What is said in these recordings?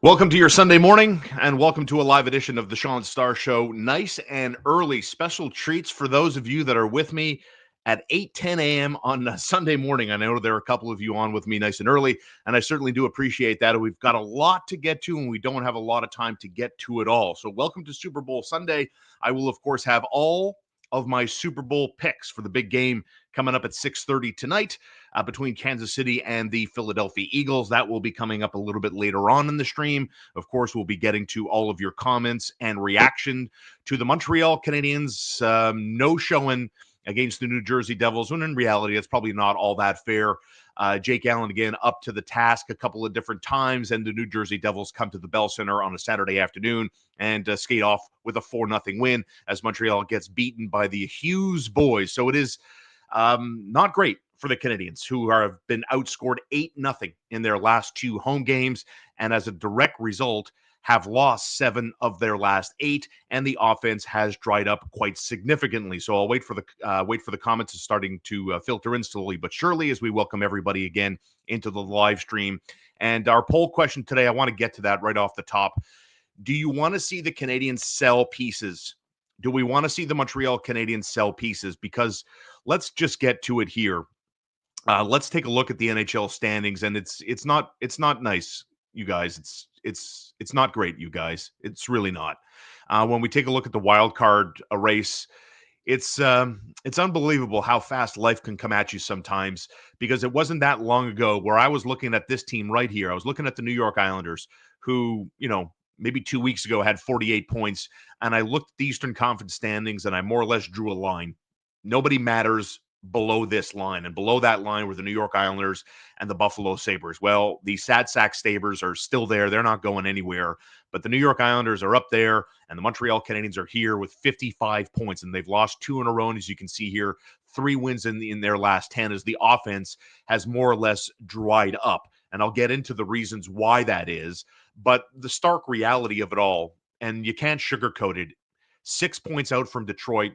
Welcome to your Sunday morning, and welcome to a live edition of the Sean Starr Show. Nice and early special treats for those of you that are with me at 8:10 a.m. on Sunday morning. I know there are a couple of you on with me nice and early, and I certainly do appreciate that. We've got a lot to get to, and we don't have a lot of time to get to it all. So welcome to Super Bowl Sunday. I will, of course, have all of my Super Bowl picks for the big game coming up at 6:30 tonight between Kansas City and the Philadelphia Eagles. That will be coming up a little bit later on in the stream. Of course, we'll be getting to all of your comments and reaction to the Montreal Canadiens no showing against the New Jersey Devils, when in reality, it's probably not all that fair. Jake Allen, again, up to the task a couple of different times, and the New Jersey Devils come to the Bell Center on a Saturday afternoon and skate off with a 4-0 win as Montreal gets beaten by the Hughes boys. So it is not great for the Canadiens, who have been outscored 8-0 in their last two home games, and as a direct result, have lost 7 of their last 8, and the offense has dried up quite significantly. So I'll wait for the comments starting to filter in slowly but surely as we welcome everybody again into the live stream. And our poll question today, I want to get to that right off the top. Do you want to see the Canadiens sell pieces? Do we want to see the Montreal Canadiens sell pieces? Because let's just get to it here. Let's take a look at the NHL standings, and it's not nice, you guys. It's not great, you guys. It's really not. When we take a look at the wild card race, it's unbelievable how fast life can come at you sometimes, because it wasn't that long ago where I was looking at this team right here. I was looking at the New York Islanders, who, maybe 2 weeks ago had 48 points, and I looked at the Eastern Conference standings and I more or less drew a line. Nobody matters below this line, and below that line were the New York Islanders and the Buffalo Sabres. Well, the Sad Sack Sabres are still there. They're not going anywhere, but the New York Islanders are up there, and the Montreal Canadiens are here with 55 points, and they've lost 2 in a row. And as you can see here, 3 wins in their last 10 as the offense has more or less dried up. And I'll get into the reasons why that is, but the stark reality of it all, and you can't sugarcoat it, 6 points out from Detroit,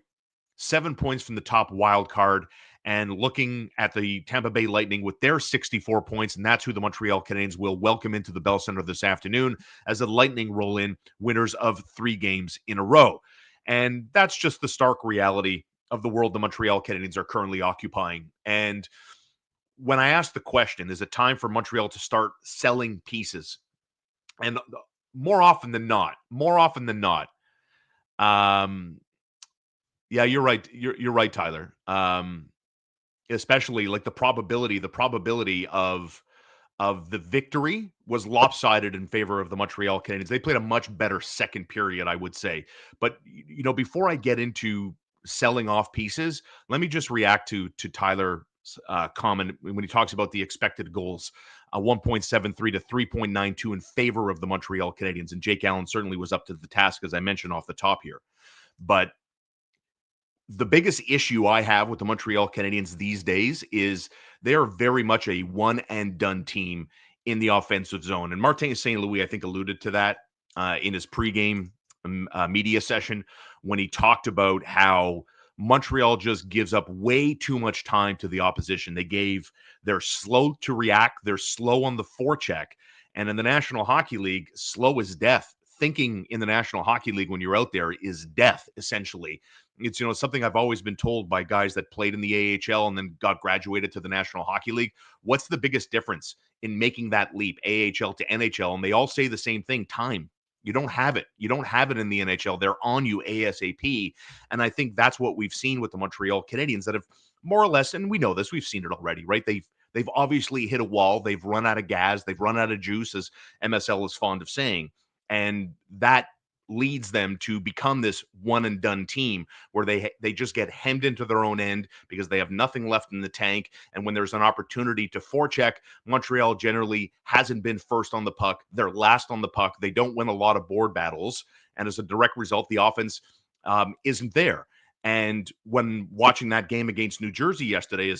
7 points from the top wild card, and looking at the Tampa Bay Lightning with their 64 points, and that's who the Montreal Canadiens will welcome into the Bell Center this afternoon as the Lightning roll in winners of 3 games in a row. And that's just the stark reality of the world the Montreal Canadiens are currently occupying. And when I ask the question, is it time for Montreal to start selling pieces? And more often than not, um, yeah, you're right. You're right, Tyler. Especially like the probability of the victory was lopsided in favor of the Montreal Canadiens. They played a much better second period, I would say. But before I get into selling off pieces, let me just react to Tyler's comment when he talks about the expected goals, 1.73 to 3.92 in favor of the Montreal Canadiens. And Jake Allen certainly was up to the task, as I mentioned off the top here. But the biggest issue I have with the Montreal Canadiens these days is they're very much a one and done team in the offensive zone. And Martin St. Louis, I think, alluded to that in his pregame media session when he talked about how Montreal just gives up way too much time to the opposition. They're slow to react. They're slow on the forecheck. And in the National Hockey League, slow is death. Thinking in the National Hockey League when you're out there is death, essentially. It's something I've always been told by guys that played in the AHL and then got graduated to the National Hockey League. What's the biggest difference in making that leap, AHL to NHL? And they all say the same thing: time. You don't have it. You don't have it in the NHL. They're on you ASAP. And I think that's what we've seen with the Montreal Canadiens that have more or less, and we know this, we've seen it already, right? They've obviously hit a wall. They've run out of gas. They've run out of juice, as MSL is fond of saying. And that leads them to become this one and done team where they just get hemmed into their own end because they have nothing left in the tank. And when there's an opportunity to forecheck, Montreal generally hasn't been first on the puck. They're last on the puck. They don't win a lot of board battles. And as a direct result, the offense isn't there. And when watching that game against New Jersey yesterday,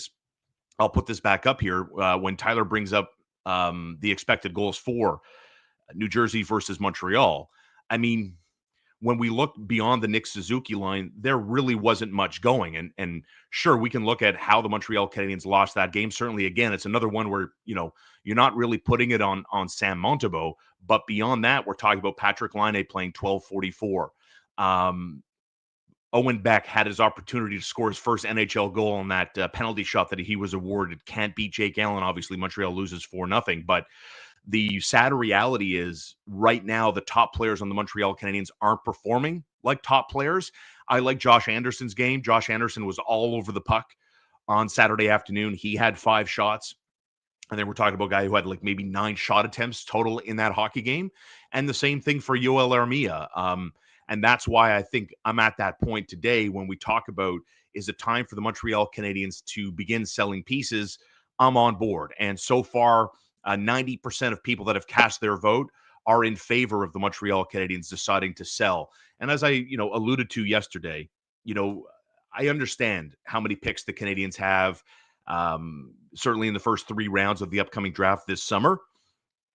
I'll put this back up here, when Tyler brings up the expected goals for New Jersey versus Montreal. I mean, when we look beyond the Nick Suzuki line, there really wasn't much going. And sure, we can look at how the Montreal Canadiens lost that game. Certainly, again, it's another one where, you're not really putting it on Sam Montembeault. But beyond that, we're talking about Patrick Laine playing 12:44. Owen Beck had his opportunity to score his first NHL goal on that penalty shot that he was awarded. Can't beat Jake Allen. Obviously, Montreal loses 4-0. But the sad reality is right now the top players on the Montreal Canadiens aren't performing like top players. I like Josh Anderson's game. Josh Anderson was all over the puck on Saturday afternoon. He had 5 shots. And then we're talking about a guy who had like maybe 9 shot attempts total in that hockey game. And the same thing for Yoel Armia. And that's why I think I'm at that point today when we talk about, is it time for the Montreal Canadiens to begin selling pieces? I'm on board. And so far, 90% of people that have cast their vote are in favor of the Montreal Canadiens deciding to sell. And as I, alluded to yesterday, I understand how many picks the Canadiens have, certainly in the first 3 rounds of the upcoming draft this summer.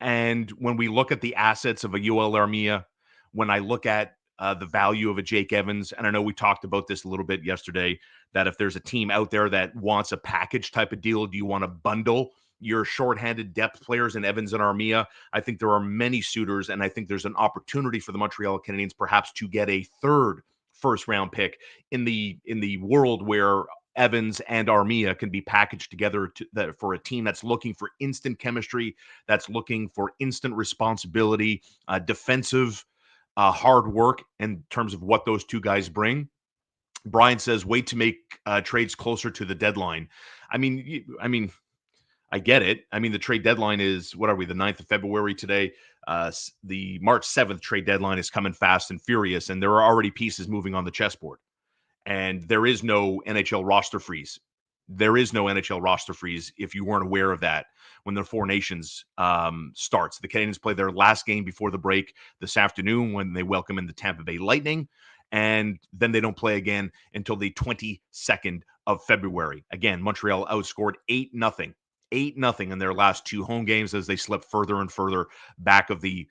And when we look at the assets of a Yoel Armia, when I look at the value of a Jake Evans, and I know we talked about this a little bit yesterday, that if there's a team out there that wants a package type of deal, do you want to bundle your shorthanded depth players in Evans and Armia? I think there are many suitors, and I think there's an opportunity for the Montreal Canadiens perhaps to get a third first-round pick in the world where Evans and Armia can be packaged together for a team that's looking for instant chemistry, that's looking for instant responsibility, defensive hard work in terms of what those two guys bring. Brian says, wait to make trades closer to the deadline. I mean, I get it. I mean, the trade deadline is, what are we, the 9th of February today? The March 7th trade deadline is coming fast and furious, and there are already pieces moving on the chessboard. And there is no NHL roster freeze. There is no NHL roster freeze if you weren't aware of that when the Four Nations starts. The Canadiens play their last game before the break this afternoon when they welcome in the Tampa Bay Lightning. And then they don't play again until the 22nd of February. Again, Montreal outscored 8-0. 8-0 in their last 2 home games as they slip further and further back of the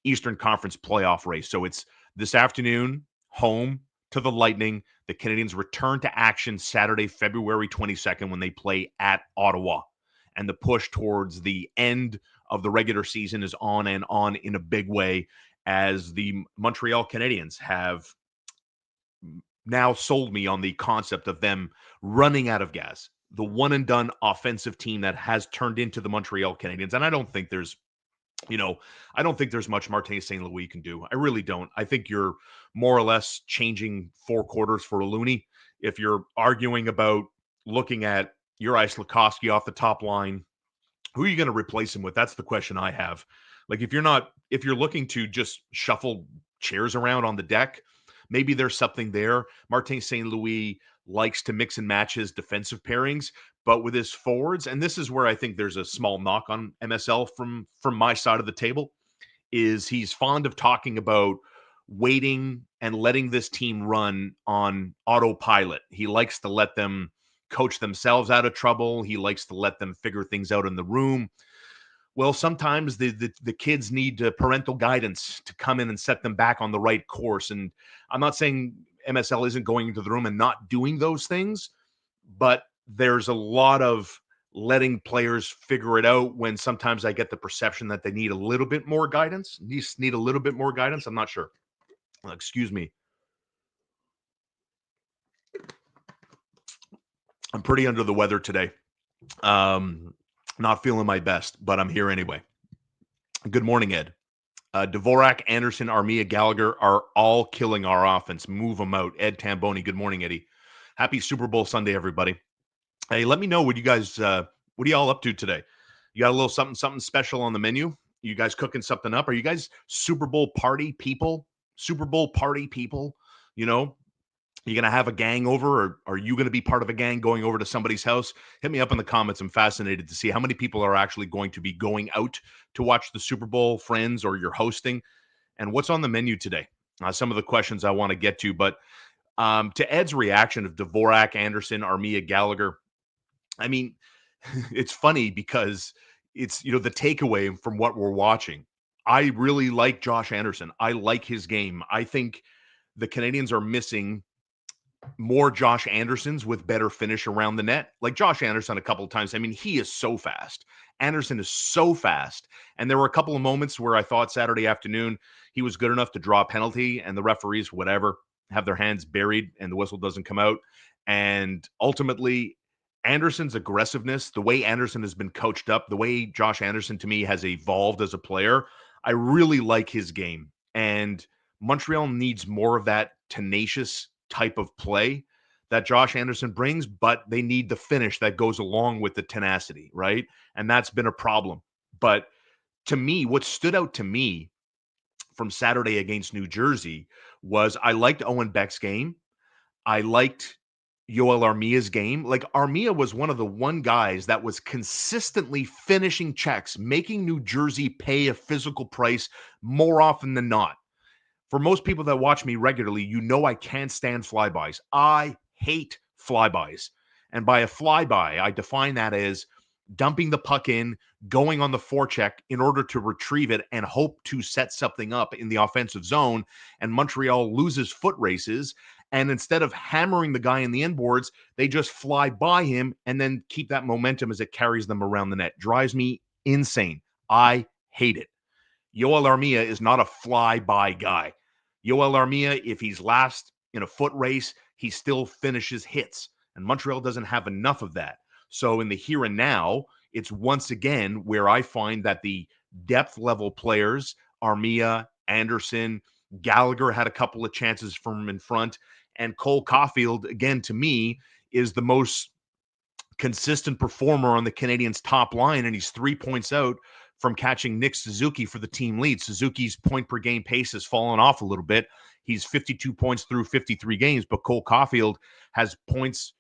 Eastern Conference playoff race. So it's this afternoon, home to the Lightning. The Canadiens return to action Saturday, February 22nd, when they play at Ottawa. And the push towards the end of the regular season is on and on in a big way, as the Montreal Canadiens have now sold me on the concept of them running out of gas. The one and done offensive team that has turned into the Montreal Canadiens. And I don't think there's much Martin St. Louis can do. I really don't. I think you're more or less changing 4 quarters for a Looney. If you're arguing about looking at Uri Slafkovsky off the top line, who are you going to replace him with? That's the question I have. Like, if you're looking to just shuffle chairs around on the deck, maybe there's something there. Martin St. Louis likes to mix and match his defensive pairings, but with his forwards, and this is where I think there's a small knock on MSL from my side of the table, is he's fond of talking about waiting and letting this team run on autopilot. He likes to let them coach themselves out of trouble. He likes to let them figure things out in the room. Well, sometimes the kids need parental guidance to come in and set them back on the right course. And I'm not saying MSL isn't going into the room and not doing those things, but there's a lot of letting players figure it out when sometimes I get the perception that they need a little bit more guidance. Need a little bit more guidance. I'm not sure. Excuse me. I'm pretty under the weather today. Not feeling my best, but I'm here anyway. Good morning, Ed. Dvorak, Anderson, Armia, Gallagher are all killing our offense. Move them out. Ed Tamboni. Good morning, Eddie. Happy Super Bowl Sunday, everybody. Hey, let me know what are you all up to today? You got a little something special on the menu? You guys cooking something up? Are you guys Super Bowl party people? Super Bowl party people? You going to have a gang over, or are you going to be part of a gang going over to somebody's house? Hit me up in the comments. I'm fascinated to see how many people are actually going to be going out to watch the Super Bowl, friends, or you're hosting, and what's on the menu today. Some of the questions I want to get to, but to Ed's reaction of Dvorak, Anderson, Armia, Gallagher, I mean, it's funny because it's, the takeaway from what we're watching. I really like Josh Anderson. I like his game. I think the Canadiens are missing more Josh Andersons with better finish around the net. Like Josh Anderson a couple of times. I mean, he is so fast. Anderson is so fast. And there were a couple of moments where I thought Saturday afternoon he was good enough to draw a penalty and the referees, whatever, have their hands buried and the whistle doesn't come out. And ultimately, Anderson's aggressiveness, the way Anderson has been coached up, the way Josh Anderson to me has evolved as a player, I really like his game. And Montreal needs more of that tenacious type of play that Josh Anderson brings, but they need the finish that goes along with the tenacity, right? And that's been a problem. But to me, what stood out to me from Saturday against New Jersey was I liked Owen Beck's game. I liked Yoel Armia's game. Like Armia was one of the one guys that was consistently finishing checks, making New Jersey pay a physical price more often than not. For most people that watch me regularly, you know I can't stand flybys. I hate flybys. And by a flyby, I define that as dumping the puck in, going on the forecheck in order to retrieve it and hope to set something up in the offensive zone. And Montreal loses foot races. And instead of hammering the guy in the inboards, they just fly by him and then keep that momentum as it carries them around the net. Drives me insane. I hate it. Yoel Armia is not a fly-by guy. Yoel Armia, if he's last in a foot race, he still finishes hits. And Montreal doesn't have enough of that. So in the here and now, it's once again where I find that the depth level players, Armia, Anderson, Gallagher had a couple of chances from in front. And Cole Caulfield, again, to me, is the most consistent performer on the Canadiens' top line, and he's 3 points out from catching Nick Suzuki for the team lead. Suzuki's point per game pace has fallen off a little bit. He's 52 points through 53 games, but Cole Caulfield has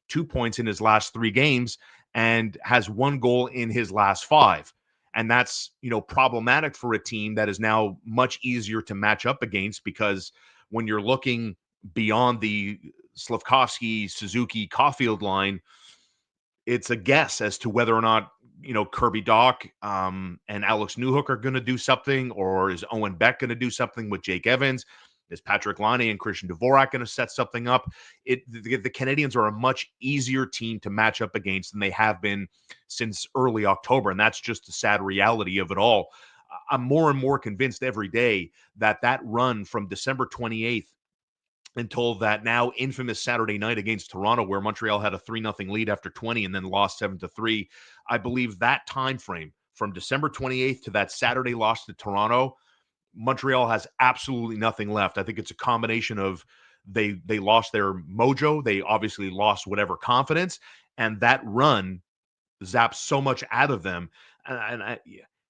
2 points in his last 3 games and has 1 goal in his last 5. And that's, problematic for a team that is now much easier to match up against, because when you're looking beyond the Slafkovsky, Suzuki, Caulfield line, it's a guess as to whether or not, Kirby Doc and Alex Newhook are going to do something, or is Owen Beck going to do something with Jake Evans? Is Patrick Laine and Christian Dvorak going to set something up? The Canadiens are a much easier team to match up against than they have been since early October, and that's just the sad reality of it all. I'm more and more convinced every day that run from December 28th until that now infamous Saturday night against Toronto, where Montreal had a 3-0 lead after 20 and then lost 7-3. I believe that time frame from December 28th to that Saturday loss to Toronto, Montreal has absolutely nothing left. I think it's a combination of they lost their mojo, they obviously lost whatever confidence, and that run zapped so much out of them.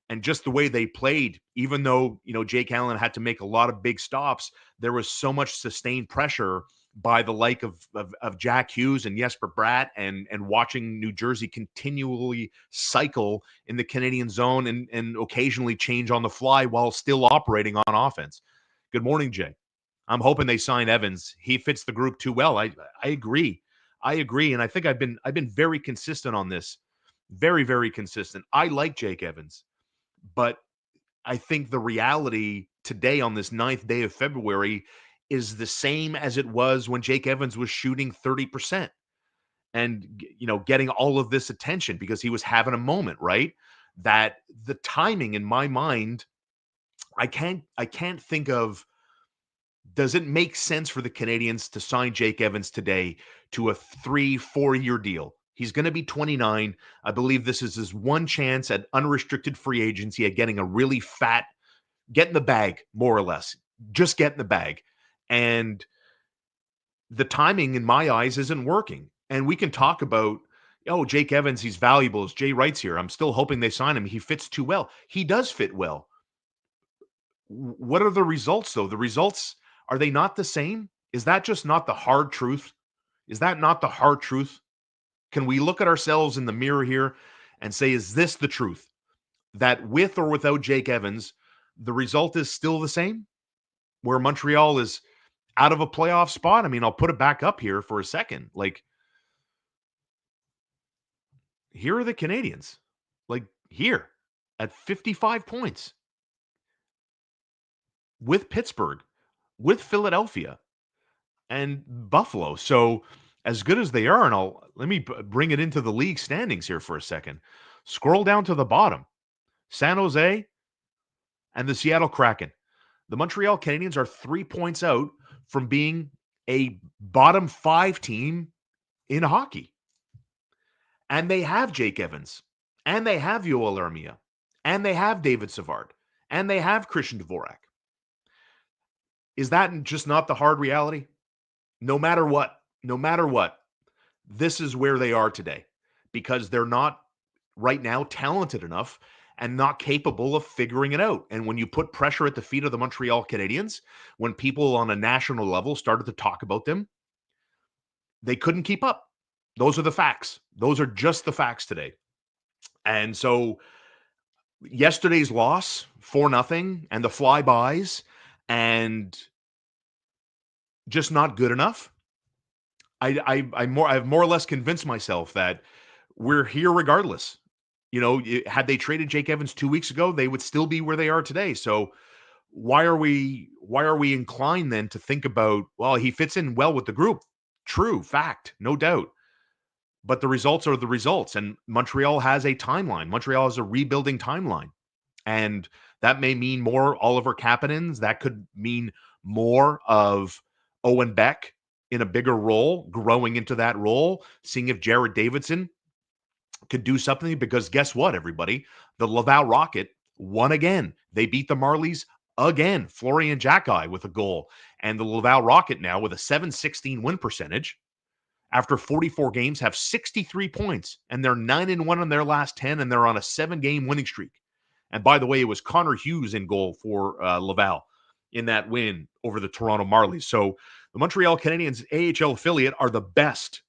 And just the way they played, even though, Jake Allen had to make a lot of big stops, there was so much sustained pressure by the like of Jack Hughes and Jesper Bratt, and watching New Jersey continually cycle in the Canadian zone and occasionally change on the fly while still operating on offense. Good morning, Jay. I'm hoping they sign Evans. He fits the group too well. I agree. I agree. And I think I've been very consistent on this. Very, very consistent. I like Jake Evans. But I think the reality today on this 9th day of February is the same as it was when Jake Evans was shooting 30% and, getting all of this attention because he was having a moment, right? That the timing in my mind, I can't think of, does it make sense for the Canadiens to sign Jake Evans today to a 3-4 year deal? He's going to be 29. I believe this is his one chance at unrestricted free agency at getting a really fat, get in the bag, more or less. Just get in the bag. And the timing, in my eyes, isn't working. And we can talk about, Jake Evans, he's valuable, as Jay writes here. I'm still hoping they sign him. He fits too well. He does fit well. What are the results, though? The results, are they not the same? Is that just not the hard truth? Is that not the hard truth? Can we look at ourselves in the mirror here and say, is this the truth? That with or without Jake Evans, the result is still the same? Where Montreal is out of a playoff spot? I mean, I'll put it back up here for a second. Like, here are the Canadiens. Like, here at 55 points with Pittsburgh, with Philadelphia. and Buffalo. So as good as they are, and let me bring it into the league standings here for a second. Scroll down to the bottom. San Jose and the Seattle Kraken. The Montreal Canadiens are 3 points out from being a bottom 5 team in hockey. And they have Jake Evans, and they have Yoel Armia, and they have David Savard, and they have Christian Dvorak. Is that just not the hard reality? No matter what, this is where they are today because they're not right now talented enough and not capable of figuring it out. And when you put pressure at the feet of the Montreal Canadiens, when people on a national level started to talk about them, they couldn't keep up. Those are the facts. Those are just the facts today. And so yesterday's loss, 4-0, and the flybys, and just not good enough. I've more or less convinced myself that we're here regardless. Had they traded Jake Evans 2 weeks ago, they would still be where they are today. So why are we inclined then to think about, well, he fits in well with the group? True, fact, no doubt. But the results are the results, and Montreal has a timeline. Montreal has a rebuilding timeline. And that may mean more Oliver Kapanens. That could mean more of Owen Beck in a bigger role, growing into that role, seeing if Jared Davidson could do something. Because guess what, everybody? The Laval Rocket won again. They beat the Marlies again. Florian Jacki with a goal. And the Laval Rocket now with a .716 win percentage after 44 games have 63 points. And they're 9-1 on their last 10, and they're on a 7-game winning streak. And by the way, it was Connor Hughes in goal for Laval in that win over the Toronto Marlies. So the Montreal Canadiens AHL affiliate are the best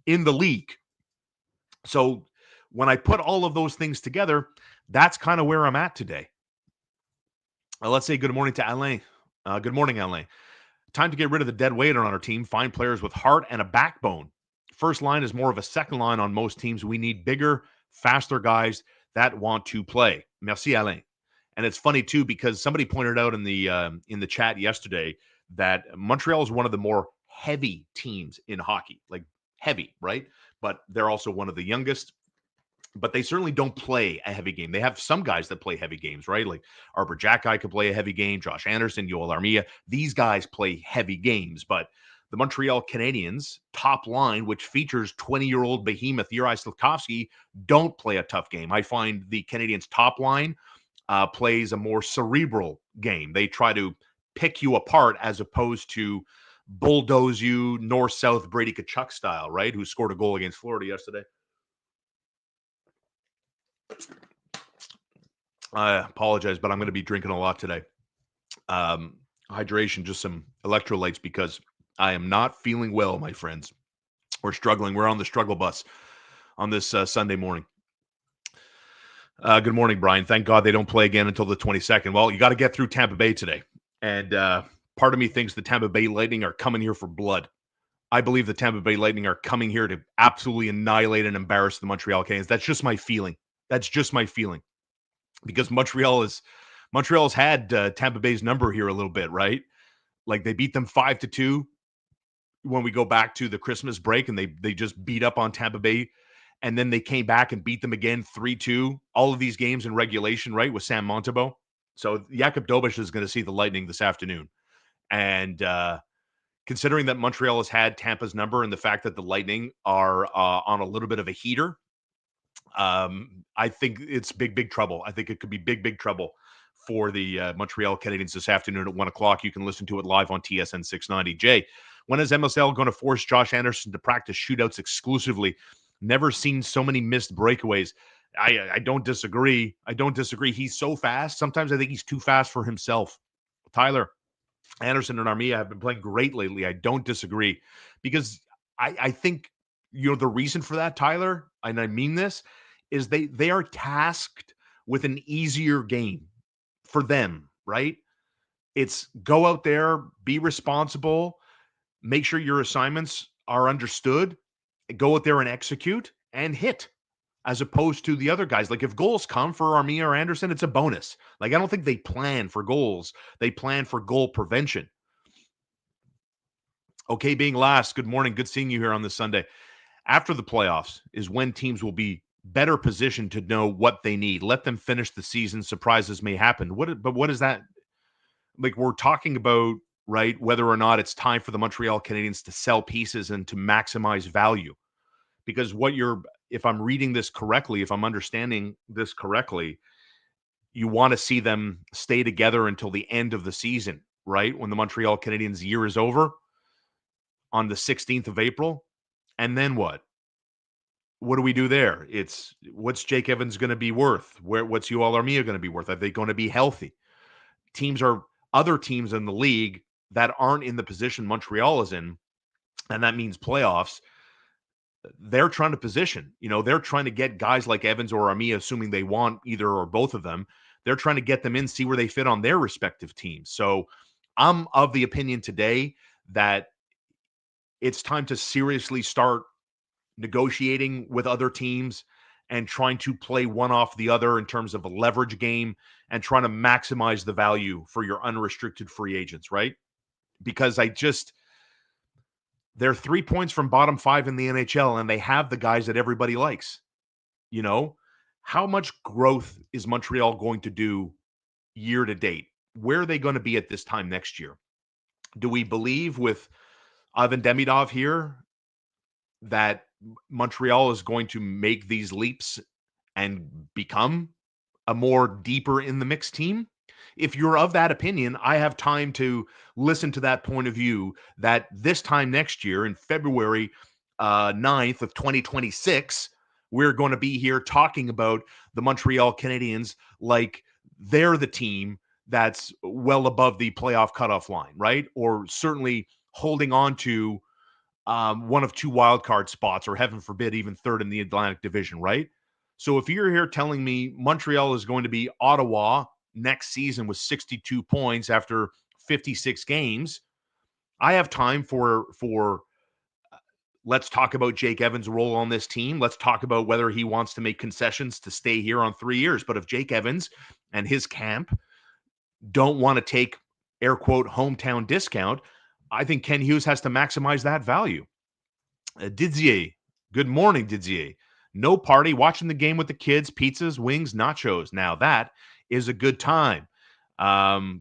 in the league. So when I put all of those things together, that's kind of where I'm at today. Let's say good morning to Alain. Good morning, Alain. Time to get rid of the dead weight on our team. Find players with heart and a backbone. First line is more of a second line on most teams. We need bigger, faster guys that want to play. Merci, Alain. And it's funny too because somebody pointed out in the chat yesterday that Montreal is one of the more heavy teams in hockey, like heavy, right? But they're also one of the youngest. But they certainly don't play a heavy game. They have some guys that play heavy games, right? Like Arbor Jacki could play a heavy game. Josh Anderson, Yoel Armia. These guys play heavy games. But the Montreal Canadiens top line, which features 20-year-old behemoth Juraj Slafkovsky, don't play a tough game. I find the Canadiens top line plays a more cerebral game. They try to pick you apart as opposed to bulldoze you north-south Brady Tkachuk style, right? Who scored a goal against Florida yesterday. I apologize, but I'm going to be drinking a lot today. Hydration, just some electrolytes because I am not feeling well, my friends. We're struggling. We're on the struggle bus on this Sunday morning. Good morning, Brian. Thank God they don't play again until the 22nd. Well, you got to get through Tampa Bay today. And part of me thinks the Tampa Bay Lightning are coming here for blood. I believe the Tampa Bay Lightning are coming here to absolutely annihilate and embarrass the Montreal Canadiens. That's just my feeling. Because Montreal's had Tampa Bay's number here a little bit, right? Like they beat them 5-2 when we go back to the Christmas break, and they just beat up on Tampa Bay, and then they came back and beat them again 3-2. All of these games in regulation, right, with Sam Montembeault. So Jakub Dobeš is going to see the Lightning this afternoon, and considering that Montreal has had Tampa's number and the fact that the Lightning are on a little bit of a heater. I think it's big trouble. I think it could be big trouble for the Montreal Canadiens this afternoon at 1 o'clock. You can listen to it live on TSN 690. Jay, when is MSL going to force Josh Anderson to practice shootouts exclusively? Never seen so many missed breakaways. I don't disagree. He's so fast. Sometimes I think he's too fast for himself. Tyler, Anderson and Armia have been playing great lately. I don't disagree because I think, the reason for that, Tyler, and I mean this, is they are tasked with an easier game for them, right? It's go out there, be responsible, make sure your assignments are understood, go out there and execute and hit, as opposed to the other guys. Like if goals come for Armia or Anderson, it's a bonus. Like I don't think they plan for goals. They plan for goal prevention. Okay, being last, good morning. Good seeing you here on this Sunday. After the playoffs is when teams will be better positioned to know what they need. Let them finish the season. Surprises may happen. But what is that? Like we're talking about, right? Whether or not it's time for the Montreal Canadiens to sell pieces and to maximize value. Because if I'm reading this correctly, if I'm understanding this correctly, you want to see them stay together until the end of the season, right? When the Montreal Canadiens year is over on the 16th of April. And then what? What do we do there? It's what's Jake Evans going to be worth? What's Yoel Armia going to be worth? Are they going to be healthy? Teams are Other teams in the league that aren't in the position Montreal is in, and that means playoffs. They're trying to position. They're trying to get guys like Evans or Armia, assuming they want either or both of them. They're trying to get them in, see where they fit on their respective teams. So I'm of the opinion today that it's time to seriously start negotiating with other teams and trying to play one off the other in terms of a leverage game and trying to maximize the value for your unrestricted free agents, right? Because they're 3 points from bottom five in the NHL and they have the guys that everybody likes. You know, how much growth is Montreal going to do year to date? Where are they going to be at this time next year? Do we believe with Ivan Demidov here that Montreal is going to make these leaps and become a more deeper in the mix team? If you're of that opinion, I have time to listen to that point of view that this time next year in February 9th of 2026, we're going to be here talking about the Montreal Canadiens like they're the team that's well above the playoff cutoff line, right? Or certainly holding on to one of two wild card spots, or heaven forbid, even third in the Atlantic Division, right? So if you're here telling me Montreal is going to be Ottawa next season with 62 points after 56 games, I have time for let's talk about Jake Evans' role on this team. Let's talk about whether he wants to make concessions to stay here on 3 years. But if Jake Evans and his camp don't want to take air quote hometown discount, I think Ken Hughes has to maximize that value. Didier, good morning, Didier. No party, watching the game with the kids, pizzas, wings, nachos. Now that is a good time.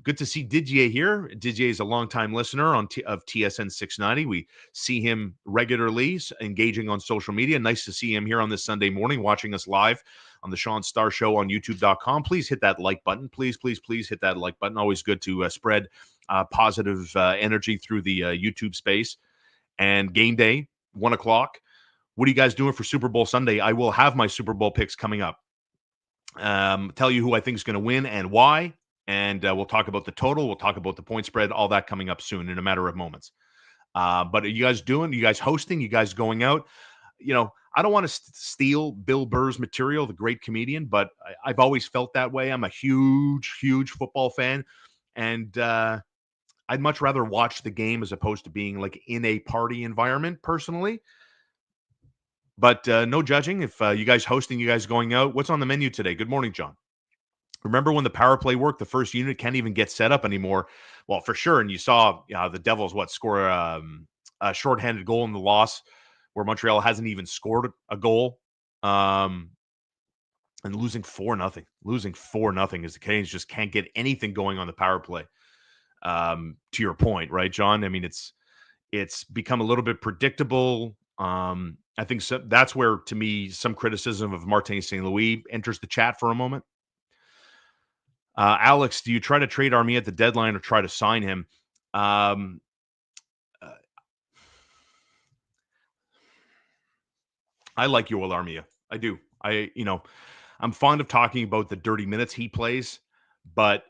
Good to see Didier here. Didier is a longtime listener of TSN 690. We see him regularly engaging on social media. Nice to see him here on this Sunday morning, watching us live on the Sean Star Show on YouTube.com. Please hit that like button. Please, please, please hit that like button. Always good to spread positive energy through the YouTube space. And game day, 1:00. What are you guys doing for Super Bowl Sunday? I will have my Super Bowl picks coming up. Tell you who I think is going to win and why. And we'll talk about the total. We'll talk about the point spread, all that coming up soon in a matter of moments. But are you guys doing? You guys hosting? You guys going out? I don't want to steal Bill Burr's material, the great comedian, but I've always felt that way. I'm a huge, huge football fan. And I'd much rather watch the game as opposed to being like in a party environment personally. But no judging. If you guys hosting, you guys going out, what's on the menu today? Good morning, John. Remember when the power play worked? The first unit can't even get set up anymore. Well, for sure. And you saw the Devils score a shorthanded goal in the loss, where Montreal hasn't even scored a goal, and losing 4-0. Losing 4-0 as the Canadiens just can't get anything going on the power play. To your point, right, John? I mean, it's become a little bit predictable. I think that's where, to me, some criticism of Martin St. Louis enters the chat for a moment. Alex, do you try to trade Armia at the deadline or try to sign him? I like Yoel Armia. I do. I'm fond of talking about the dirty minutes he plays, but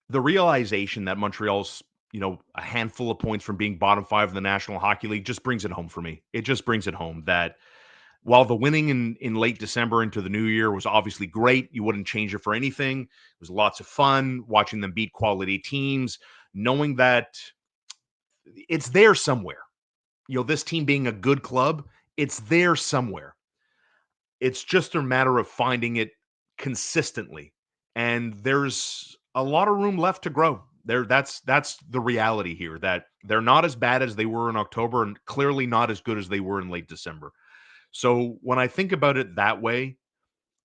the realization that Montreal's, a handful of points from being bottom five in the National Hockey League just brings it home for me. It just brings it home that while the winning in late December into the new year was obviously great, you wouldn't change it for anything. It was lots of fun watching them beat quality teams, knowing that it's there somewhere. This team being a good club, it's there somewhere. It's just a matter of finding it consistently. And there's a lot of room left to grow. That's the reality here, that they're not as bad as they were in October and clearly not as good as they were in late December. So when I think about it that way,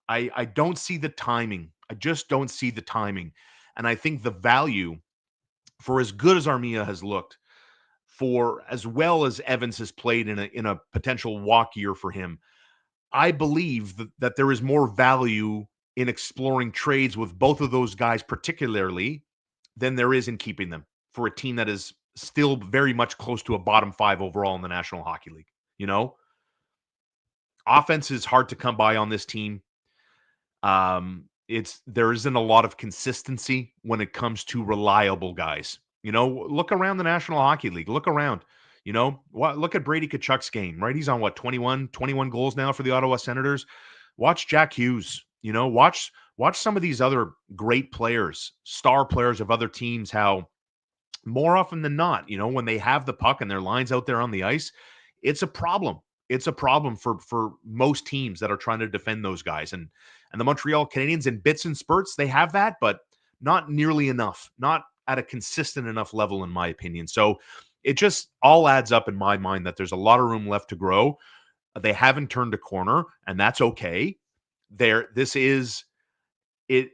I don't see the timing. I just don't see the timing. And I think the value, for as good as Armia has looked, for as well as Evans has played in a potential walk year for him, I believe that there is more value in exploring trades with both of those guys, particularly, than there is in keeping them for a team that is still very much close to a bottom five overall in the National Hockey League. You know, offense is hard to come by on this team. There isn't a lot of consistency when it comes to reliable guys. You know, look around the National Hockey League. Look around. You know, look at Brady Tkachuk's game, right? He's on 21 goals now for the Ottawa Senators. Watch Jack Hughes. You know, watch some of these other great players, star players of other teams, how more often than not, you know, when they have the puck and their lines out there on the ice, it's a problem. It's a problem for most teams that are trying to defend those guys. And the Montreal Canadiens, in bits and spurts, they have that, but not nearly enough. Not at a consistent enough level, in my opinion. So it just all adds up in my mind that there's a lot of room left to grow. They haven't turned a corner, and that's okay. This is it.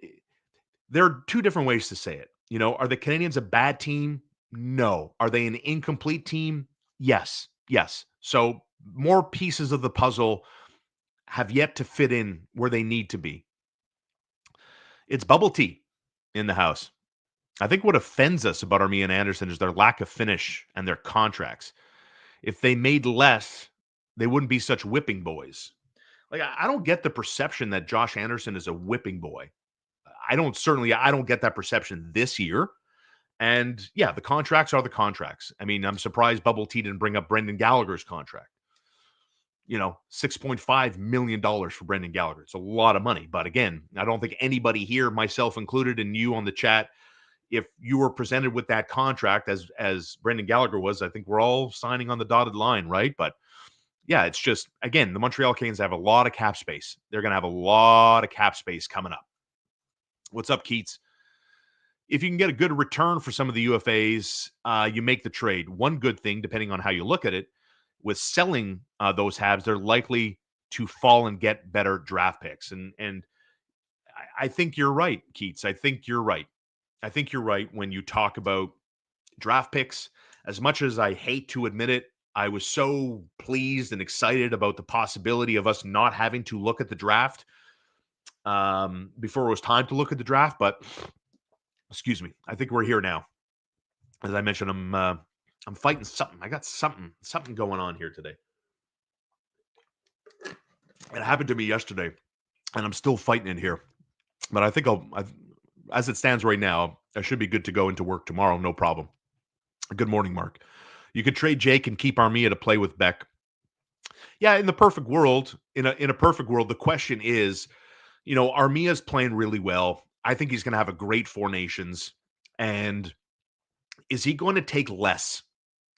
There are two different ways to say it. You know, are the Canadiens a bad team? No. Are they an incomplete team? Yes. Yes. So more pieces of the puzzle have yet to fit in where they need to be. It's bubble tea in the house. I think what offends us about Armia and Anderson is their lack of finish and their contracts. If they made less, they wouldn't be such whipping boys. Like, I don't get the perception that Josh Anderson is a whipping boy. I don't get that perception this year. And yeah, the contracts are the contracts. I mean, I'm surprised Bubble Tea didn't bring up Brendan Gallagher's contract. You know, $6.5 million for Brendan Gallagher. It's a lot of money. But again, I don't think anybody here, myself included, and you on the chat, if you were presented with that contract as Brendan Gallagher was, I think we're all signing on the dotted line, right? But yeah, it's just, again, the Montreal Canadiens have a lot of cap space. They're going to have a lot of cap space coming up. What's up, Keats? If you can get a good return for some of the UFAs, you make the trade. One good thing, depending on how you look at it, with selling those Habs, they're likely to fall and get better draft picks. And I think you're right, Keats. I think you're right. I think you're right when you talk about draft picks. As much as I hate to admit it, I was so pleased and excited about the possibility of us not having to look at the draft before it was time to look at the draft. But excuse me, I think we're here now. As I mentioned, I'm fighting something. I got something going on here today. It happened to me yesterday, and I'm still fighting it here. But I think as it stands right now, I should be good to go into work tomorrow. No problem. Good morning, Mark. You could trade Jake and keep Armia to play with Beck. Yeah, in the perfect world, in a perfect world, the question is, you know, Armia's playing really well. I think he's going to have a great Four Nations. And is he going to take less?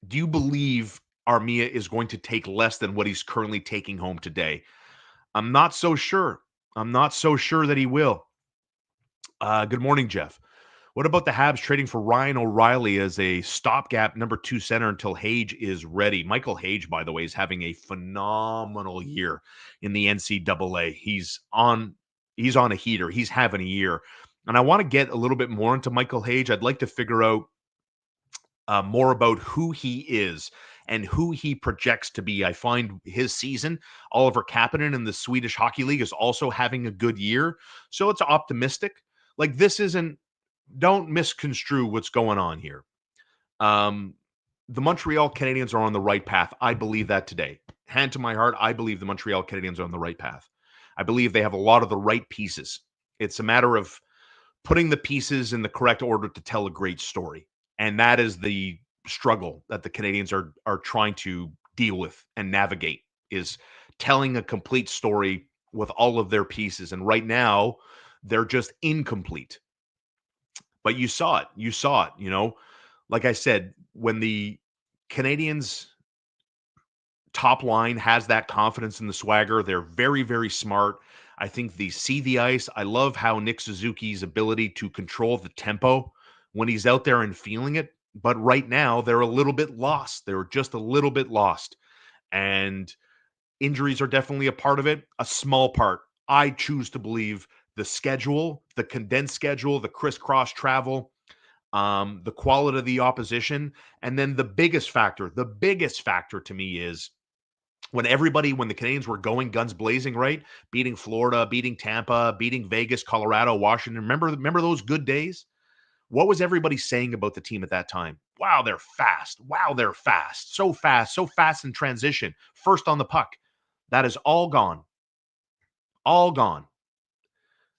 Do you believe Armia is going to take less than what he's currently taking home today? I'm not so sure. I'm not so sure that he will. Good morning, Jeff. What about the Habs trading for Ryan O'Reilly as a stopgap number 2 center until Hage is ready? Michael Hage, by the way, is having a phenomenal year in the NCAA. He's on a heater. He's having a year. And I want to get a little bit more into Michael Hage. I'd like to figure out more about who he is and who he projects to be. I find his season, Oliver Kapanen in the Swedish Hockey League, is also having a good year. So it's optimistic. Like, this isn't, don't misconstrue what's going on here. The Montreal Canadiens are on the right path. I believe that today. Hand to my heart, I believe the Montreal Canadiens are on the right path. I believe they have a lot of the right pieces. It's a matter of putting the pieces in the correct order to tell a great story. And that is the struggle that the Canadiens are trying to deal with and navigate, is telling a complete story with all of their pieces. And right now, they're just incomplete. But you saw it. You saw it, you know. Like I said, when the Canadiens top line has that confidence in the swagger, they're very, very smart. I think they see the ice. I love how Nick Suzuki's ability to control the tempo when he's out there and feeling it. But right now, they're a little bit lost. They're just a little bit lost. And injuries are definitely a part of it, a small part. I choose to believe the schedule, the condensed schedule, the crisscross travel, the quality of the opposition. And then the biggest factor to me is when the Canadiens were going guns blazing, right? Beating Florida, beating Tampa, beating Vegas, Colorado, Washington. Remember those good days? What was everybody saying about the team at that time? Wow, they're fast. Wow, they're fast. So fast in transition. First on the puck. That is all gone. All gone.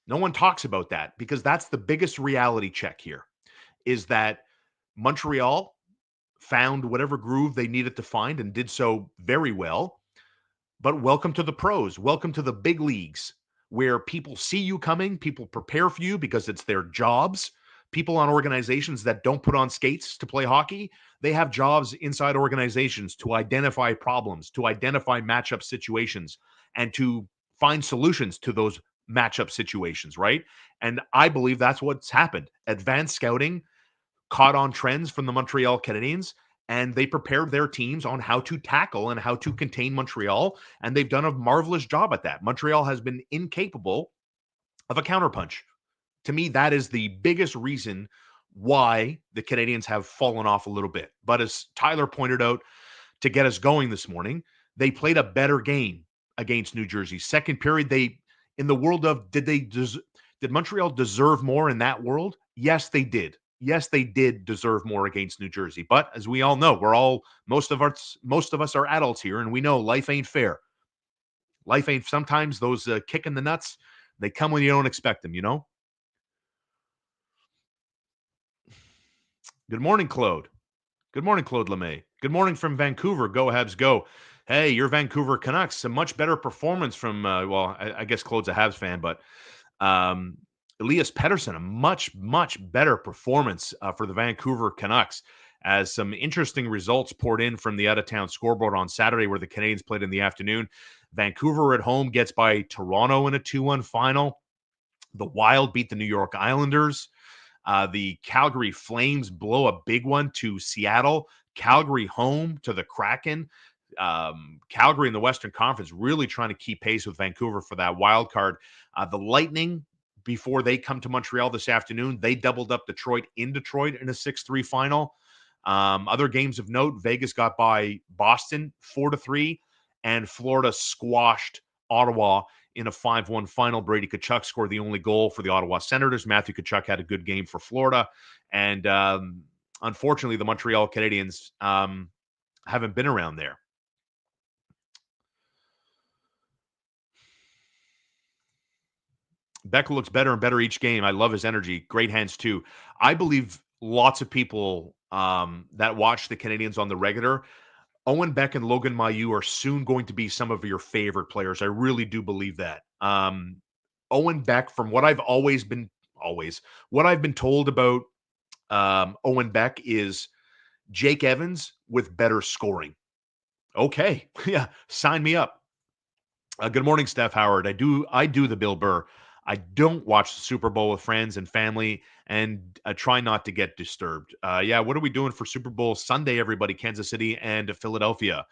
No one talks about that because that's the biggest reality check here is that Montreal found whatever groove they needed to find and did so very well. But welcome to the pros. Welcome to the big leagues where people see you coming, people prepare for you because it's their jobs. People on organizations that don't put on skates to play hockey, they have jobs inside organizations to identify problems, to identify matchup situations, and to find solutions to those matchup situations, right? And I believe that's what's happened. Advanced scouting caught on trends from the Montreal Canadiens, and they prepared their teams on how to tackle and how to contain Montreal, and they've done a marvelous job at that. Montreal has been incapable of a counterpunch. To me, that is the biggest reason why the Canadiens have fallen off a little bit. But as Tyler pointed out to get us going this morning, they played a better game against New Jersey. Second period, in the world of did Montreal deserve more in that world? Yes, they did. Yes, they did deserve more against New Jersey. But as we all know, most of us are adults here, and we know life ain't fair. Life ain't sometimes those kick in the nuts, they come when you don't expect them, you know? Good morning, Claude. Good morning, Claude Lemay. Good morning from Vancouver. Go Habs, go. Hey, your Vancouver Canucks. A much better performance from, I guess Claude's a Habs fan, but um, Elias Pettersson, a much better performance for the Vancouver Canucks as some interesting results poured in from the out-of-town scoreboard on Saturday where the Canadiens played in the afternoon. Vancouver at home gets by Toronto in a 2-1 final. The Wild beat the New York Islanders. The Calgary Flames blow a big one to Seattle. Calgary home to the Kraken. Calgary in the Western Conference really trying to keep pace with Vancouver for that wild card. The Lightning, before they come to Montreal this afternoon, they doubled up Detroit in Detroit in a 6-3 final. Other games of note, Vegas got by Boston 4-3, and Florida squashed Ottawa in a 5-1 final. Brady Tkachuk scored the only goal for the Ottawa Senators. Matthew Tkachuk had a good game for Florida. And unfortunately, the Montreal Canadiens haven't been around there. Beck looks better and better each game. I love his energy. Great hands, too. I believe lots of people that watch the Canadiens on the regular, Owen Beck and Logan Mailloux are soon going to be some of your favorite players. I really do believe that. Owen Beck, from what what I've been told about Owen Beck is Jake Evans with better scoring. Okay, yeah, sign me up. Good morning, Steph Howard. I do the Bill Burr. I don't watch the Super Bowl with friends and family, and I try not to get disturbed. Yeah, what are we doing for Super Bowl Sunday, everybody? Kansas City and Philadelphia.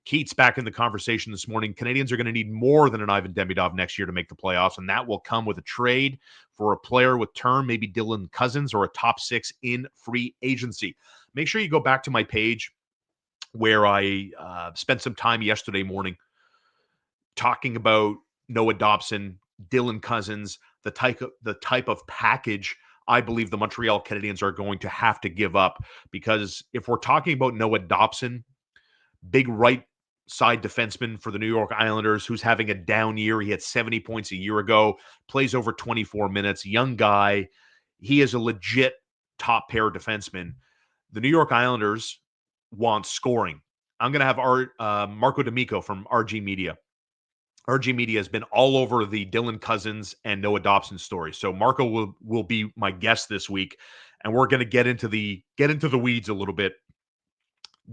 Keats back in the conversation this morning. Canadiens are going to need more than an Ivan Demidov next year to make the playoffs, and that will come with a trade for a player with term, maybe Dylan Cousins, or a top 6 in free agency. Make sure you go back to my page where I spent some time yesterday morning talking about Noah Dobson, Dylan Cousins, the type of package I believe the Montreal Canadiens are going to have to give up. Because if we're talking about Noah Dobson, big right side defenseman for the New York Islanders, who's having a down year. He had 70 points a year ago, plays over 24 minutes, young guy. He is a legit top pair defenseman. The New York Islanders want scoring. I'm going to have Marco D'Amico from RG Media. RG Media has been all over the Dylan Cousins and Noah Dobson story. So Marco will be my guest this week, and we're going to get into the weeds a little bit.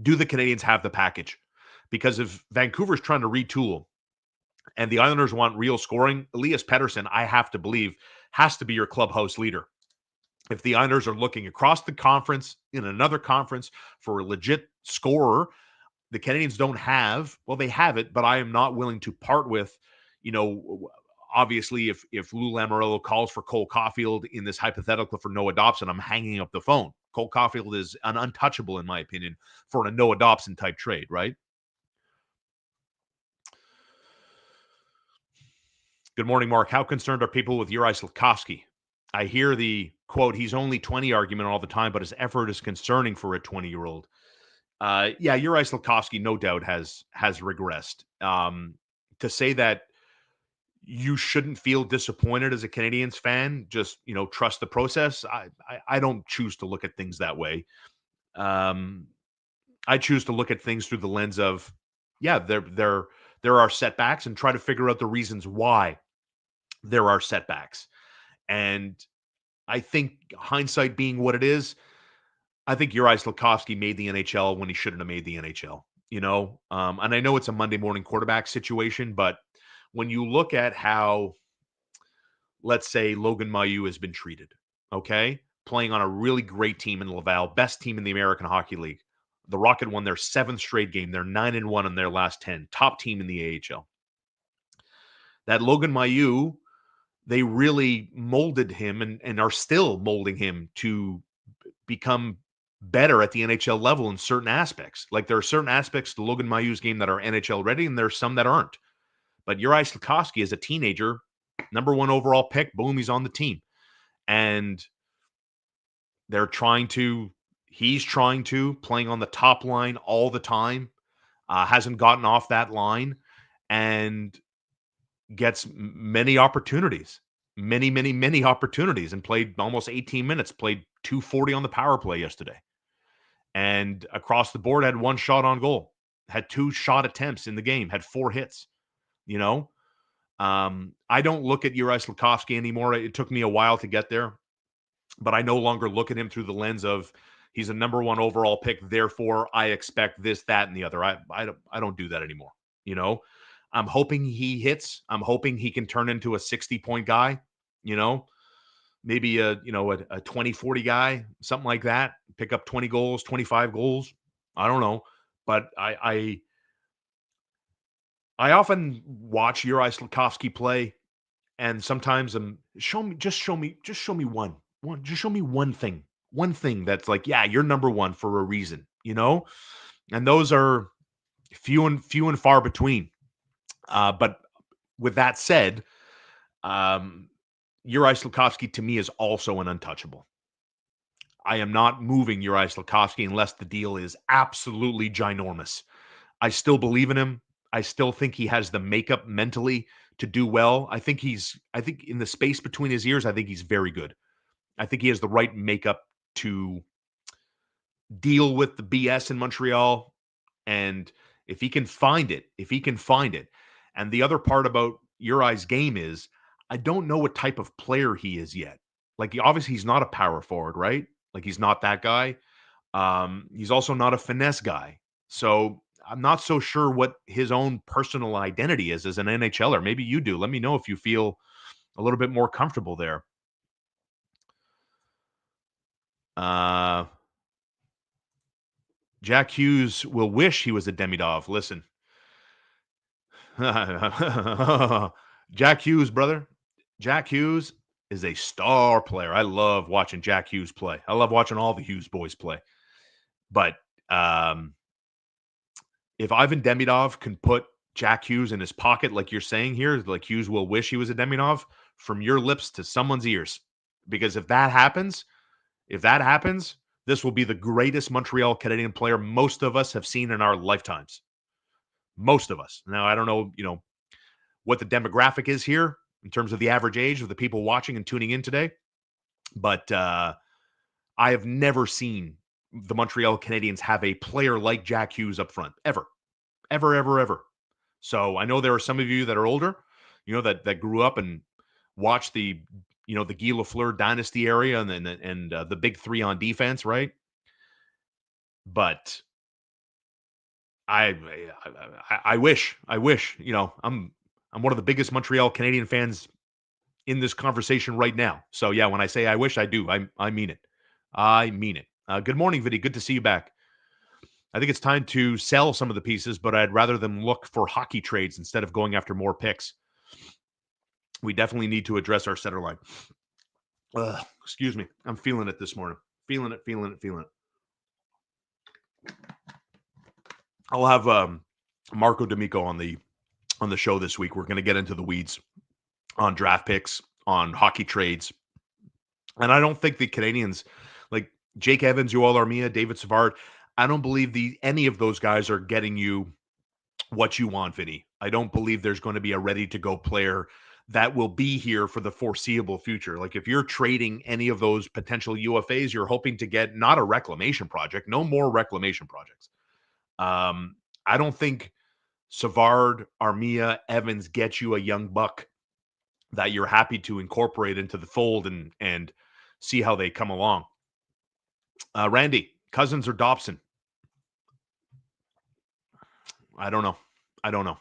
Do the Canadiens have the package? Because if Vancouver's trying to retool and the Islanders want real scoring, Elias Pettersson, I have to believe, has to be your clubhouse leader. If the Islanders are looking across the conference in another conference for a legit scorer, the Canadiens don't have, well, they have it, but I am not willing to part with, you know, obviously if Lou Lamoriello calls for Cole Caulfield in this hypothetical for Noah Dobson, I'm hanging up the phone. Cole Caulfield is an untouchable, in my opinion, for a Noah Dobson type trade, right? Good morning, Mark. How concerned are people with Uri Slafkovsky? I hear the quote, he's only 20 argument all the time, but his effort is concerning for a 20-year-old. Yeah, Uri Slafkovsky no doubt has regressed. To say that you shouldn't feel disappointed as a Canadiens fan, just trust the process. I don't choose to look at things that way. Um, I choose to look at things through the lens of, yeah, there are setbacks, and try to figure out the reasons why there are setbacks. And I think hindsight being what it is, I think Uri Slafkovsky made the NHL when he shouldn't have made the NHL. And I know it's a Monday morning quarterback situation, but when you look at how, let's say, Logan Mailloux has been treated, okay, playing on a really great team in Laval, best team in the American Hockey League. The Rocket won their 7th straight game. They're 9-1 in their last 10. Top team in the AHL. That Logan Mailloux, they really molded him and are still molding him to become better at the NHL level in certain aspects. Like, there are certain aspects to Logan Mailloux's game that are NHL ready, and there's some that aren't. But Uri Slafkovsky, as a teenager, number 1 overall pick, boom, he's on the team. And he's trying to, playing on the top line all the time, hasn't gotten off that line, and gets many opportunities, many opportunities, and played almost 18 minutes, played 240 on the power play yesterday. And across the board had 1 shot on goal, had 2 shot attempts in the game, had 4 hits, you know? I don't look at Uri Slafkovsky anymore. It took me a while to get there, but I no longer look at him through the lens of he's a number 1 overall pick, therefore I expect this, that, and the other. I don't do that anymore. You know, I'm hoping he hits. I'm hoping he can turn into a 60-point guy, you know, maybe a 20-40 guy, something like that. Pick up 20 goals, 25 goals. I don't know. But I often watch Uri Slafkovsky play, and sometimes just show me just show me one thing that's like, yeah, you're number 1 for a reason, and those are few and far between. But with that said, um, Uri Slafkovsky to me is also an untouchable. I am not moving Uri Slafkovsky unless the deal is absolutely ginormous. I still believe in him. I still think he has the makeup mentally to do well. I think in the space between his ears, I think he's very good. I think he has the right makeup to deal with the BS in Montreal. And if he can find it. And the other part about Uri's game is, I don't know what type of player he is yet. Like, obviously he's not a power forward, right? Like, he's not that guy. He's also not a finesse guy. So I'm not so sure what his own personal identity is as an NHLer. Maybe you do. Let me know if you feel a little bit more comfortable there. Jack Hughes will wish he was a Demidov. Listen, Jack Hughes, brother. Jack Hughes is a star player. I love watching Jack Hughes play. I love watching all the Hughes boys play. But if Ivan Demidov can put Jack Hughes in his pocket, like you're saying here, like Hughes will wish he was a Demidov, from your lips to someone's ears. Because if that happens, this will be the greatest Montreal Canadian player most of us have seen in our lifetimes. Most of us. Now, I don't know, what the demographic is here in terms of the average age of the people watching and tuning in today, but I have never seen the Montreal Canadiens have a player like Jack Hughes up front, ever, ever, ever, ever. So I know there are some of you that are older, that grew up and watched the Guy Lafleur dynasty area and the big 3 on defense, right? But I wish, I'm one of the biggest Montreal Canadian fans in this conversation right now. So yeah, when I say I wish, I do. I mean it. I mean it. Good morning, Vinny. Good to see you back. I think it's time to sell some of the pieces, but I'd rather them look for hockey trades instead of going after more picks. We definitely need to address our center line. Excuse me. I'm feeling it this morning. Feeling it, feeling it, feeling it. I'll have Marco D'Amico on the show this week. We're going to get into the weeds on draft picks, on hockey trades. And I don't think the Canadians, like Jake Evans, Yoel Armia, David Savard, I don't believe any of those guys are getting you what you want, Vinny. I don't believe there's going to be a ready-to-go player that will be here for the foreseeable future. Like if you're trading any of those potential UFAs, you're hoping to get not a reclamation project, no more reclamation projects. I don't think Savard, Armia, Evans get you a young buck that you're happy to incorporate into the fold and see how they come along. Randy, Cousins or Dobson? I don't know. I don't know.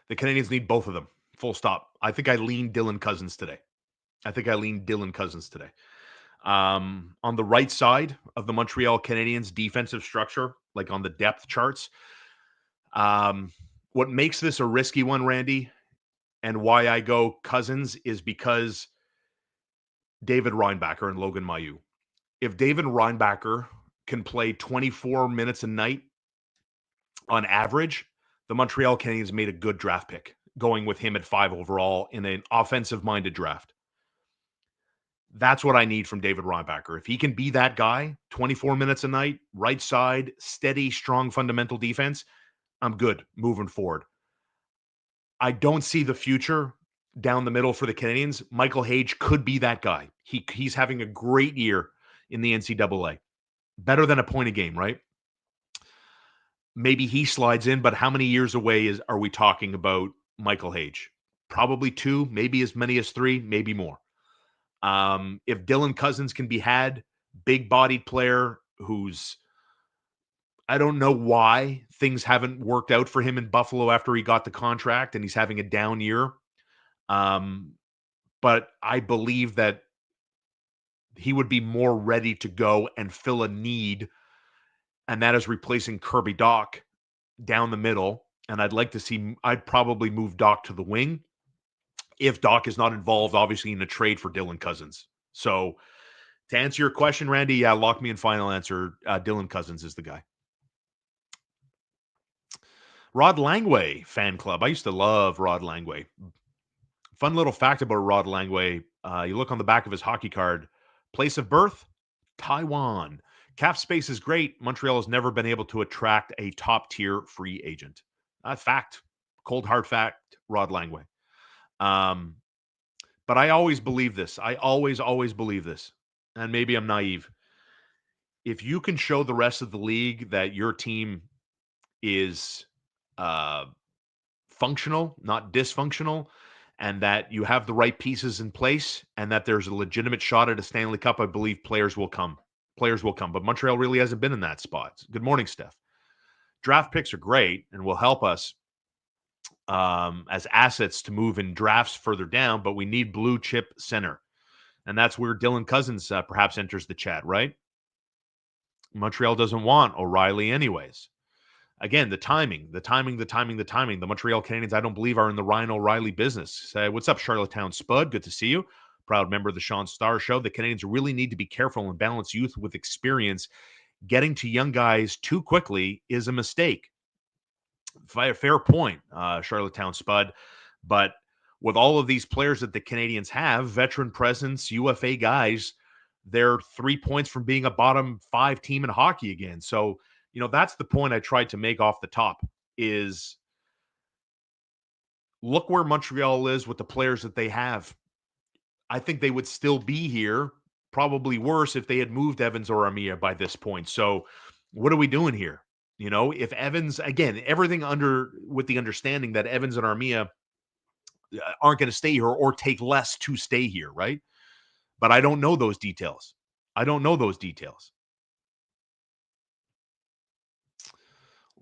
The Canadians need both of them. Full stop. I think I lean Dylan Cousins today. On the right side of the Montreal Canadiens defensive structure, like on the depth charts, what makes this a risky one, Randy, and why I go Cousins is because David Reinbacher and Logan Mailloux. If David Reinbacher can play 24 minutes a night on average, the Montreal Canadiens made a good draft pick going with him at 5 overall in an offensive-minded draft. That's what I need from David Reinbacher. If he can be that guy, 24 minutes a night, right side, steady, strong fundamental defense, I'm good moving forward. I don't see the future down the middle for the Canadians. Michael Hage could be that guy. He's having a great year in the NCAA. Better than a point a game, right? Maybe he slides in, but how many years away are we talking about Michael Hage? Probably 2, maybe as many as 3, maybe more. If Dylan Cousins can be had, big-bodied player who's I don't know why things haven't worked out for him in Buffalo after he got the contract and he's having a down year. But I believe that he would be more ready to go and fill a need, and that is replacing Kirby Dach down the middle. And I'd probably move Dach to the wing if Dach is not involved, obviously, in a trade for Dylan Cousins. So to answer your question, Randy, yeah, lock me in final answer. Dylan Cousins is the guy. Rod Langway fan club. I used to love Rod Langway. Fun little fact about Rod Langway. You look on the back of his hockey card. Place of birth, Taiwan. Cap space is great. Montreal has never been able to attract a top-tier free agent. Fact. Cold hard fact, Rod Langway. But I always believe this. I always believe this. And maybe I'm naive. If you can show the rest of the league that your team is functional, not dysfunctional, and that you have the right pieces in place and that there's a legitimate shot at a Stanley Cup, I believe players will come. Players will come. But Montreal really hasn't been in that spot. Good morning, Steph. Draft picks are great and will help us as assets to move in drafts further down, but we need blue chip center. And that's where Dylan Cousins perhaps enters the chat, right? Montreal doesn't want O'Reilly anyways. Again, the timing. The Montreal Canadiens, I don't believe, are in the Ryan O'Reilly business. Say, what's up, Charlottetown Spud? Good to see you. Proud member of the Sean Starr Show. The Canadiens really need to be careful and balance youth with experience. Getting to young guys too quickly is a mistake. Fair point, Charlottetown Spud. But with all of these players that the Canadiens have, veteran presence, UFA guys, they're 3 points from being a bottom 5 team in hockey again. So, that's the point I tried to make off the top is look where Montreal is with the players that they have. I think they would still be here, probably worse if they had moved Evans or Armia by this point. So what are we doing here? If Evans, again, everything with the understanding that Evans and Armia aren't going to stay here or take less to stay here, right? But I don't know those details.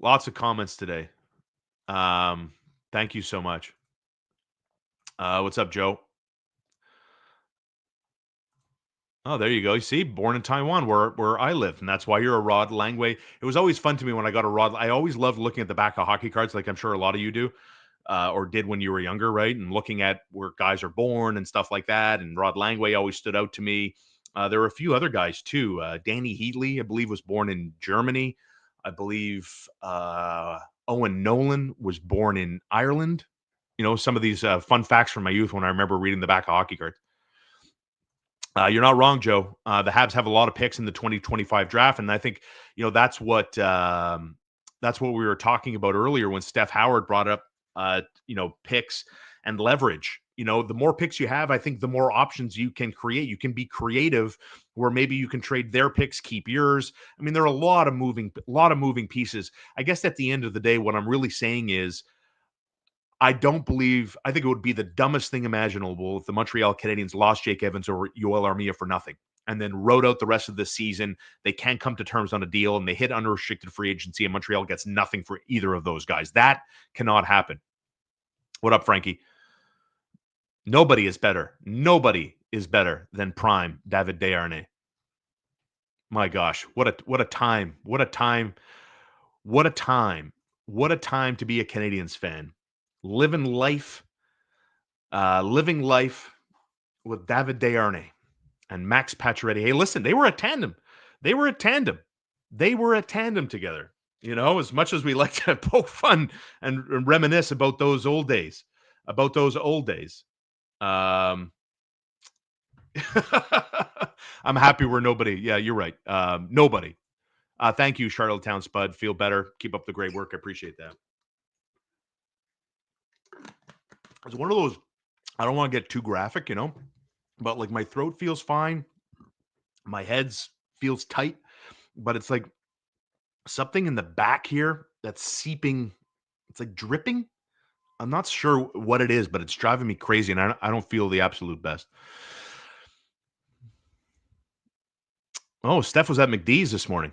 Lots of comments today. Thank you so much. What's up, Joe? Oh, there you go. You see, born in Taiwan, where I live, and that's why you're a Rod Langway. It was always fun to me when I got a Rod. I always loved looking at the back of hockey cards, like I'm sure a lot of you do, or did when you were younger, right? And looking at where guys are born and stuff like that. And Rod Langway always stood out to me. There were a few other guys too. Danny Heatley, I believe, was born in Germany. I believe Owen Nolan was born in Ireland. You know, some of these fun facts from my youth when I remember reading the back of hockey cards. You're not wrong, Joe. The Habs have a lot of picks in the 2025 draft, and I think that's what we were talking about earlier when Steph Howard brought up picks and leverage. You know, the more picks you have, I think the more options you can create. You can be creative, where maybe you can trade their picks, keep yours. I mean, there are a lot of moving pieces. I guess at the end of the day, what I'm really saying is I think it would be the dumbest thing imaginable if the Montreal Canadiens lost Jake Evans or Yoel Armia for nothing and then wrote out the rest of the season. They can't come to terms on a deal and they hit unrestricted free agency and Montreal gets nothing for either of those guys. That cannot happen. What up, Frankie? Nobody is better. Nobody is better than prime David Desharnais. My gosh, what a time. What a time. What a time. What a time to be a Canadiens fan. Living life with David Desharnais and Max Pacioretty. Hey, listen, they were a tandem. They were a tandem. They were a tandem together. You know, as much as we like to poke fun and reminisce about those old days, Um, I'm happy we're nobody. Yeah, you're right. Nobody. Thank you, Charlottetown Spud. Feel better. Keep up the great work. I appreciate that. It's one of those. I don't want to get too graphic, but like my throat feels fine. My head's feels tight, but it's like something in the back here that's seeping. It's like dripping. I'm not sure what it is, but it's driving me crazy, and I don't feel the absolute best. Oh, Steph was at McDee's this morning.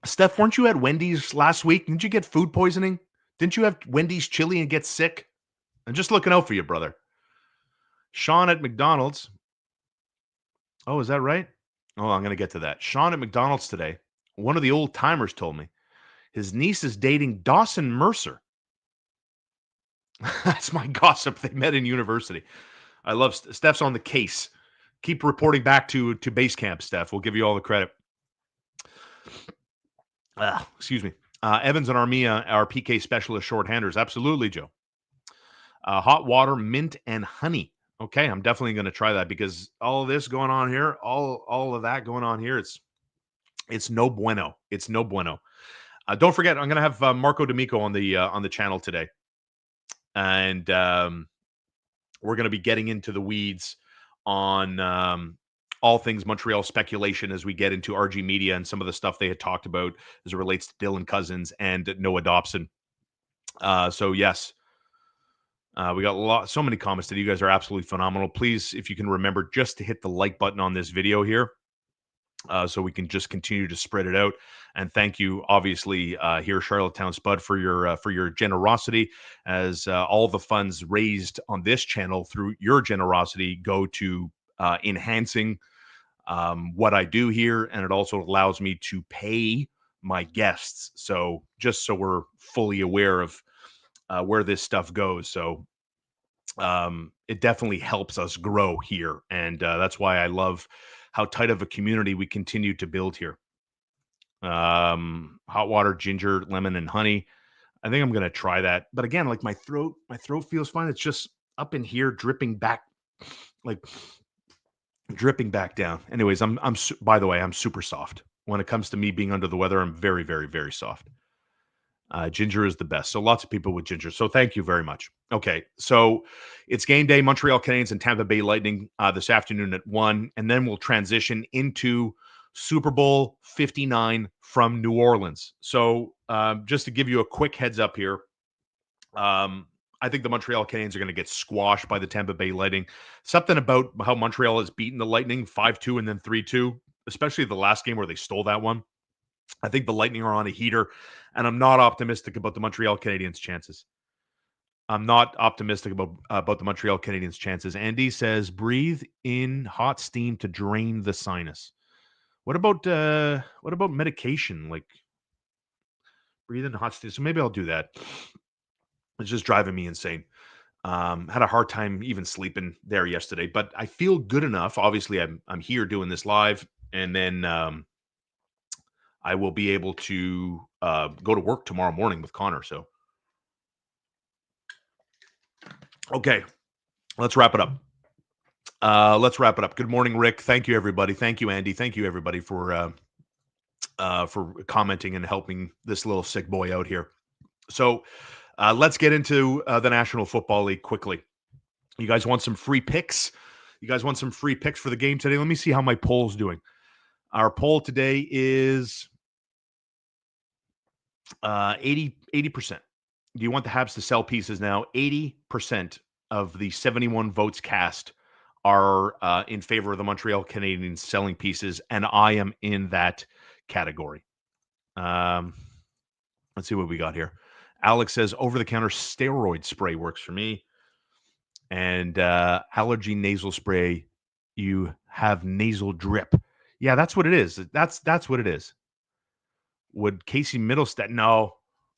Steph, weren't you at Wendy's last week? Didn't you get food poisoning? Didn't you have Wendy's chili and get sick? I'm just looking out for you, brother. Sean at McDonald's. Oh, is that right? Oh, I'm going to get to that. Sean at McDonald's today. One of the old timers told me his niece is dating Dawson Mercer. That's my gossip. They met in university. I love Steph's on the case. Keep reporting back to base camp, Steph. We'll give you all the credit. Excuse me. Evans and Armia are PK specialist shorthanders. Absolutely, Joe. Hot water, mint, and honey. Okay, I'm definitely going to try that because all of this going on here, all of that going on here, it's no bueno. It's no bueno. Don't forget, I'm going to have Marco D'Amico on the channel today, and we're going to be getting into the weeds on all things Montreal speculation as we get into RG Media and some of the stuff they had talked about as it relates to Dylan Cousins and Noah Dobson. So yes, we got so many comments that you guys are absolutely phenomenal. Please, if you can remember, just to hit the like button on this video here. So we can just continue to spread it out. And thank you, obviously, here Charlottetown Spud for your generosity, as all the funds raised on this channel through your generosity go to enhancing what I do here, and it also allows me to pay my guests. So just so we're fully aware of where this stuff goes. So it definitely helps us grow here, and that's why I love how tight of a community we continue to build here. Hot water, ginger, lemon, and honey. I think I'm gonna try that. But again, like my throat feels fine. It's just up in here, dripping back, like dripping back down. Anyways, by the way, I'm super soft when it comes to me being under the weather. I'm very, very, very soft. Ginger is the best. So lots of people with ginger. So thank you very much. Okay, so it's game day. Montreal Canadiens and Tampa Bay Lightning this afternoon at 1, and then we'll transition into Super Bowl 59 from New Orleans. So just to give you a quick heads up here, I think the Montreal Canadiens are going to get squashed by the Tampa Bay Lightning. Something about how Montreal has beaten the Lightning 5-2 and then 3-2, especially the last game where they stole that one. I think the Lightning are on a heater, and I'm not optimistic about the Montreal Canadiens' chances. I'm not optimistic about the Montreal Canadiens' chances. Andy says, breathe in hot steam to drain the sinus. What about medication? Like breathe in hot steam. So maybe I'll do that. It's just driving me insane. Had a hard time even sleeping there yesterday, but I feel good enough. Obviously, I'm here doing this live, and then I will be able to go to work tomorrow morning with Connor. So, okay, let's wrap it up. Let's wrap it up. Good morning, Rick. Thank you, everybody. Thank you, Andy. Thank you, everybody, for commenting and helping this little sick boy out here. So, let's get into the National Football League quickly. You guys want some free picks? You guys want some free picks for the game today? Let me see how my poll's doing. Our poll today is 80%. Do you want the Habs to sell pieces now? 80% of the 71 votes cast are in favor of the Montreal Canadiens selling pieces, and I am in that category. Let's see what we got here. Alex says over-the-counter steroid spray works for me. And allergy nasal spray, you have nasal drip. Yeah, that's what it is. That's what it is. Would Casey Middlestat? No,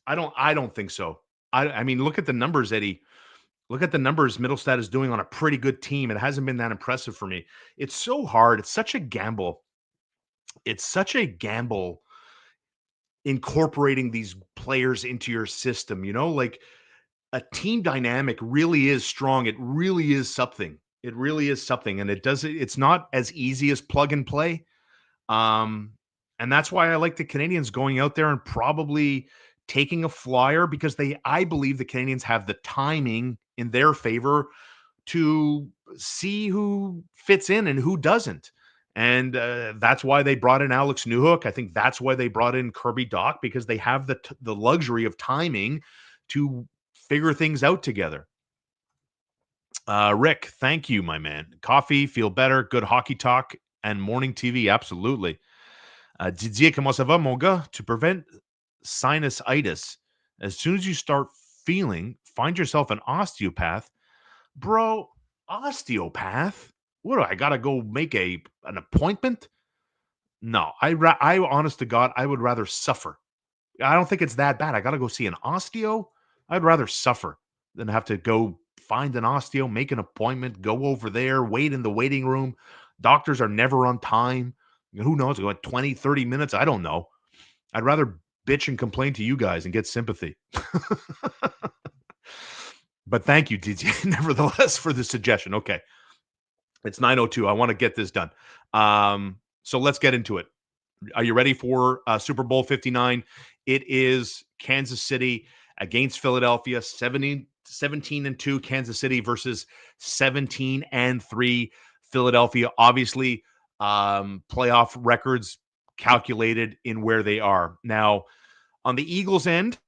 I don't think so. I mean, look at the numbers, Eddie. Look at the numbers Middlestat is doing on a pretty good team. It hasn't been that impressive for me. It's so hard. It's such a gamble. It's such a gamble incorporating these players into your system, like a team dynamic really is strong. It really is something. It really is something. And it's not as easy as plug and play. And that's why I like the Canadiens going out there and probably taking a flyer because I believe the Canadiens have the timing in their favor to see who fits in and who doesn't. And that's why they brought in Alex Newhook. I think that's why they brought in Kirby Dach, because they have the luxury of timing to figure things out together. Rick, thank you, my man. Coffee, feel better, good hockey talk, and morning TV. Absolutely. Didier, comment ça va, mon gars? To prevent sinusitis, as soon as you start find yourself an osteopath. Bro, osteopath? What do I got to go make an appointment? No, I honest to God, I would rather suffer. I don't think it's that bad. I got to go see an osteo. I'd rather suffer than have to go find an osteo, make an appointment, go over there, wait in the waiting room. Doctors are never on time. Who knows? Go 20, 30 minutes. I don't know. I'd rather bitch and complain to you guys and get sympathy. But thank you, DJ, nevertheless, for the suggestion. Okay. It's 9:02. I want to get this done. So let's get into it. Are you ready for Super Bowl 59? It is Kansas City against Philadelphia, 17-2 Kansas City versus 17-3 Philadelphia. Obviously, playoff records calculated in where they are. Now, on the Eagles' end,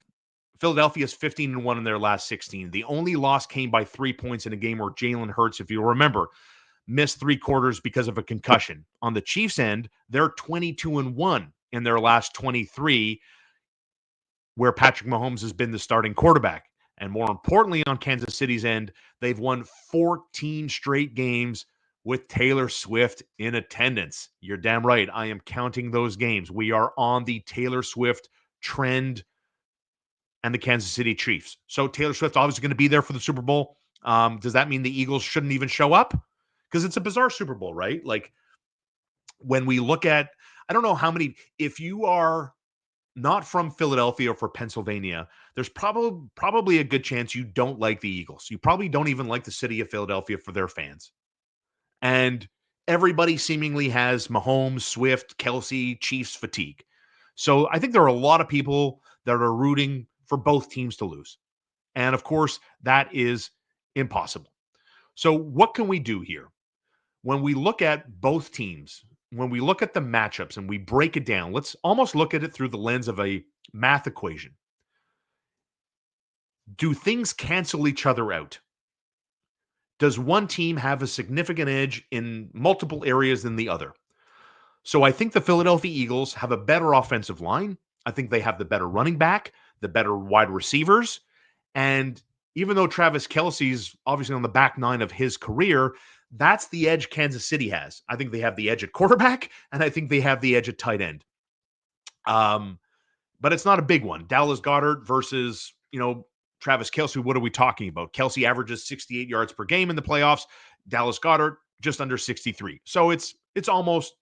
Philadelphia is 15-1 in their last 16. The only loss came by 3 points in a game where Jalen Hurts, if you remember, missed 3 quarters because of a concussion. On the Chiefs' end, they're 22-1 in their last 23, where Patrick Mahomes has been the starting quarterback. And more importantly, on Kansas City's end, they've won 14 straight games with Taylor Swift in attendance. You're damn right. I am counting those games. We are on the Taylor Swift trend and the Kansas City Chiefs. So Taylor Swift obviously going to be there for the Super Bowl. Does that mean the Eagles shouldn't even show up? Because it's a bizarre Super Bowl, right? Like when we look at, I don't know how many, if you are not from Philadelphia or for Pennsylvania, there's probably a good chance you don't like the Eagles. You probably don't even like the city of Philadelphia for their fans. And everybody seemingly has Mahomes, Swift, Kelsey, Chiefs fatigue. So I think there are a lot of people that are rooting for both teams to lose. And of course, that is impossible. So what can we do here? When we look at both teams, when we look at the matchups and we break it down, let's almost look at it through the lens of a math equation. Do things cancel each other out? Does one team have a significant edge in multiple areas than the other? So I think the Philadelphia Eagles have a better offensive line. I think they have the better running back, the better wide receivers, and even though Travis Kelce's obviously on the back nine of his career, that's the edge Kansas City has. I think they have the edge at quarterback, and I think they have the edge at tight end. But it's not a big one. Dallas Goedert versus, Travis Kelce. What are we talking about? Kelce averages 68 yards per game in the playoffs. Dallas Goedert just under 63. So it's almost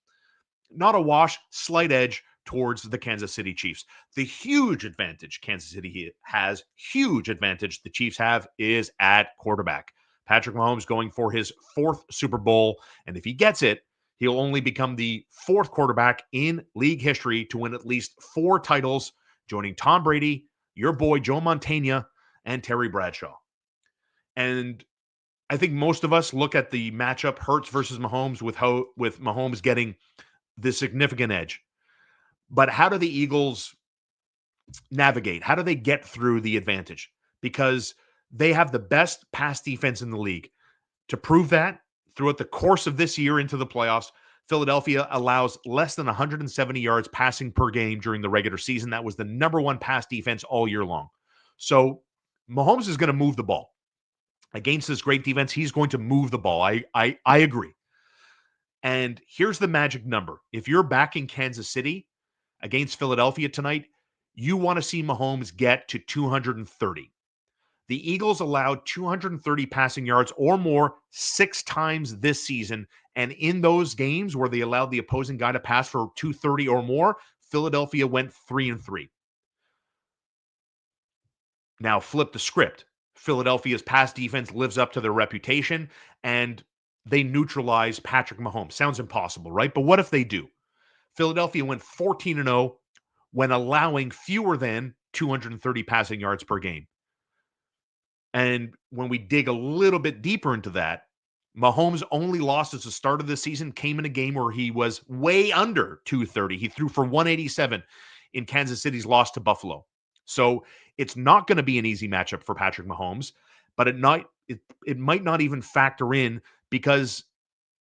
not a wash, slight edge towards the Kansas City Chiefs. The huge advantage Kansas City has, huge advantage the Chiefs have, is at quarterback. Patrick Mahomes going for his fourth Super Bowl, and if he gets it, he'll only become the fourth quarterback in league history to win at least 4 titles, joining Tom Brady, your boy Joe Montana, and Terry Bradshaw. And I think most of us look at the matchup Hurts versus Mahomes with Mahomes getting the significant edge. But how do the Eagles navigate? How do they get through the advantage? Because they have the best pass defense in the league. To prove that, throughout the course of this year into the playoffs, Philadelphia allows less than 170 yards passing per game during the regular season. That was the number one pass defense all year long. So Mahomes is going to move the ball. Against this great defense, he's going to move the ball. I agree. And here's the magic number. If you're back in Kansas City against Philadelphia tonight, you want to see Mahomes get to 230. The Eagles allowed 230 passing yards or more 6 times this season. And in those games where they allowed the opposing guy to pass for 230 or more, Philadelphia went 3-3. Now flip the script. Philadelphia's pass defense lives up to their reputation, and they neutralize Patrick Mahomes. Sounds impossible, right? But what if they do? Philadelphia went 14-0 when allowing fewer than 230 passing yards per game. And when we dig a little bit deeper into that, Mahomes' only loss at the start of the season came in a game where he was way under 230. He threw for 187 in Kansas City's loss to Buffalo. So it's not going to be an easy matchup for Patrick Mahomes, but it might not even factor in because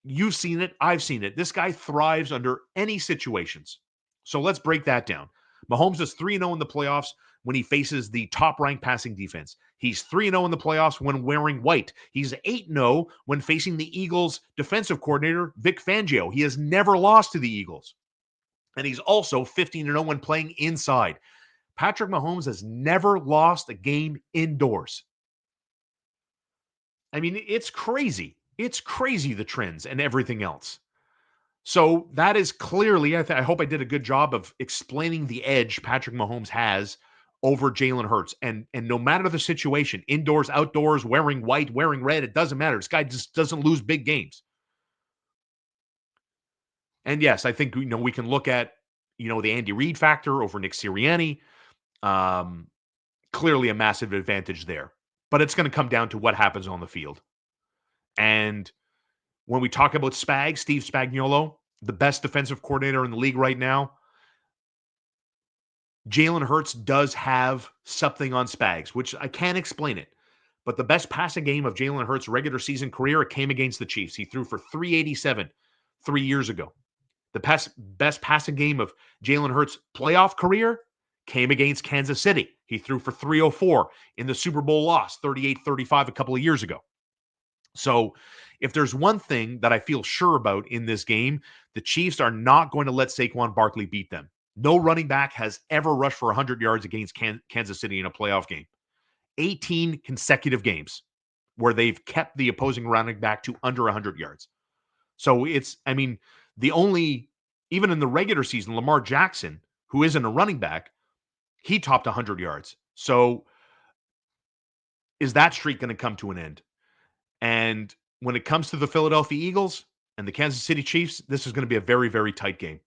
you've seen it, I've seen it. This guy thrives under any situations. So let's break that down. Mahomes is 3-0 in the playoffs when he faces the top-ranked passing defense. He's 3-0 in the playoffs when wearing white. He's 8-0 when facing the Eagles' defensive coordinator, Vic Fangio. He has never lost to the Eagles. And he's also 15-0 when playing inside. Patrick Mahomes has never lost a game indoors. I mean, it's crazy. It's crazy, the trends and everything else. So that is clearly, I hope I did a good job of explaining the edge Patrick Mahomes has over Jalen Hurts. And no matter the situation, indoors, outdoors, wearing white, wearing red, it doesn't matter. This guy just doesn't lose big games. And yes, I think, we can look at, the Andy Reid factor over Nick Sirianni. Clearly a massive advantage there. But it's going to come down to what happens on the field. And when we talk about Steve Spagnuolo, the best defensive coordinator in the league right now, Jalen Hurts does have something on Spags, which I can't explain it. But the best passing game of Jalen Hurts' regular season career, it came against the Chiefs. He threw for 387 3 years ago. The best passing game of Jalen Hurts' playoff career came against Kansas City. He threw for 304 in the Super Bowl loss, 38-35 a couple of years ago. So if there's one thing that I feel sure about in this game, the Chiefs are not going to let Saquon Barkley beat them. No running back has ever rushed for 100 yards against Kansas City in a playoff game. 18 consecutive games where they've kept the opposing running back to under 100 yards. So even in the regular season, Lamar Jackson, who isn't a running back, he topped 100 yards. So is that streak going to come to an end? And when it comes to the Philadelphia Eagles and the Kansas City Chiefs, this is going to be a very, very tight game.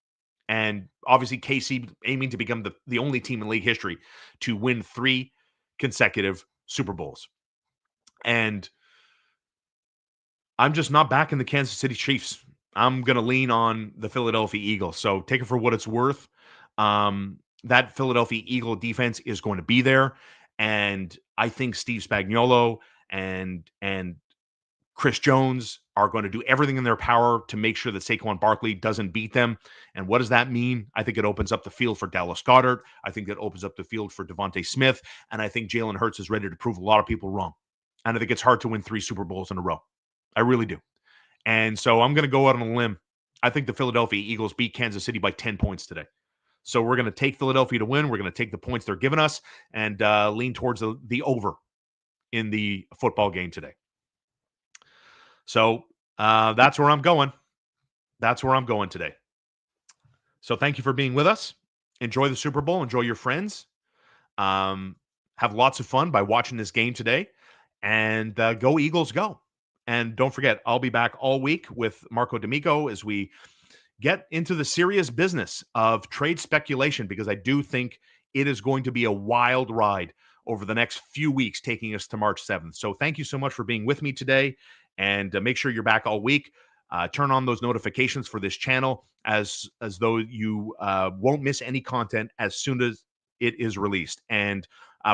And obviously, KC aiming to become the only team in league history to win 3 consecutive Super Bowls. And I'm just not backing the Kansas City Chiefs. I'm going to lean on the Philadelphia Eagles. So take it for what it's worth. That Philadelphia Eagle defense is going to be there. And I think Steve Spagnuolo and Chris Jones are going to do everything in their power to make sure that Saquon Barkley doesn't beat them. And what does that mean? I think it opens up the field for Dallas Goedert. I think it opens up the field for Devontae Smith. And I think Jalen Hurts is ready to prove a lot of people wrong. And I think it's hard to win 3 Super Bowls in a row. I really do. And so I'm going to go out on a limb. I think the Philadelphia Eagles beat Kansas City by 10 points today. So we're going to take Philadelphia to win. We're going to take the points they're giving us and lean towards the over in the football game today. So that's where I'm going. That's where I'm going today. So thank you for being with us. Enjoy the Super Bowl. Enjoy your friends. Have lots of fun by watching this game today. And go Eagles, go. And don't forget, I'll be back all week with Marco D'Amico as we get into the serious business of trade speculation, because I do think it is going to be a wild ride over the next few weeks, taking us to March 7th. So thank you so much for being with me today, and make sure you're back all week. Turn on those notifications for this channel as though you won't miss any content as soon as it is released. And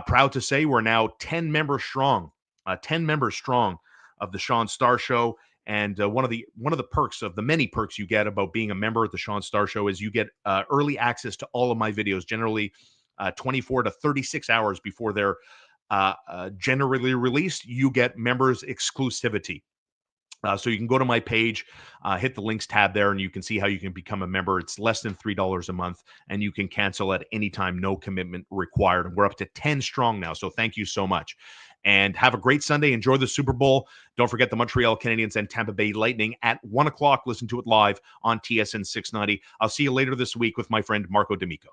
proud to say we're now 10 members strong, 10 members strong of the Sean Starr Show. And one of the perks of the many perks you get about being a member at the Sean Starr Show is you get early access to all of my videos, generally 24 to 36 hours before they're generally released. You get members exclusivity. So you can go to my page, hit the links tab there, and you can see how you can become a member. It's less than $3 a month, and you can cancel at any time, no commitment required. And we're up to 10 strong now, so thank you so much. And have a great Sunday. Enjoy the Super Bowl. Don't forget the Montreal Canadiens and Tampa Bay Lightning at 1 o'clock. Listen to it live on TSN 690. I'll see you later this week with my friend Marco D'Amico.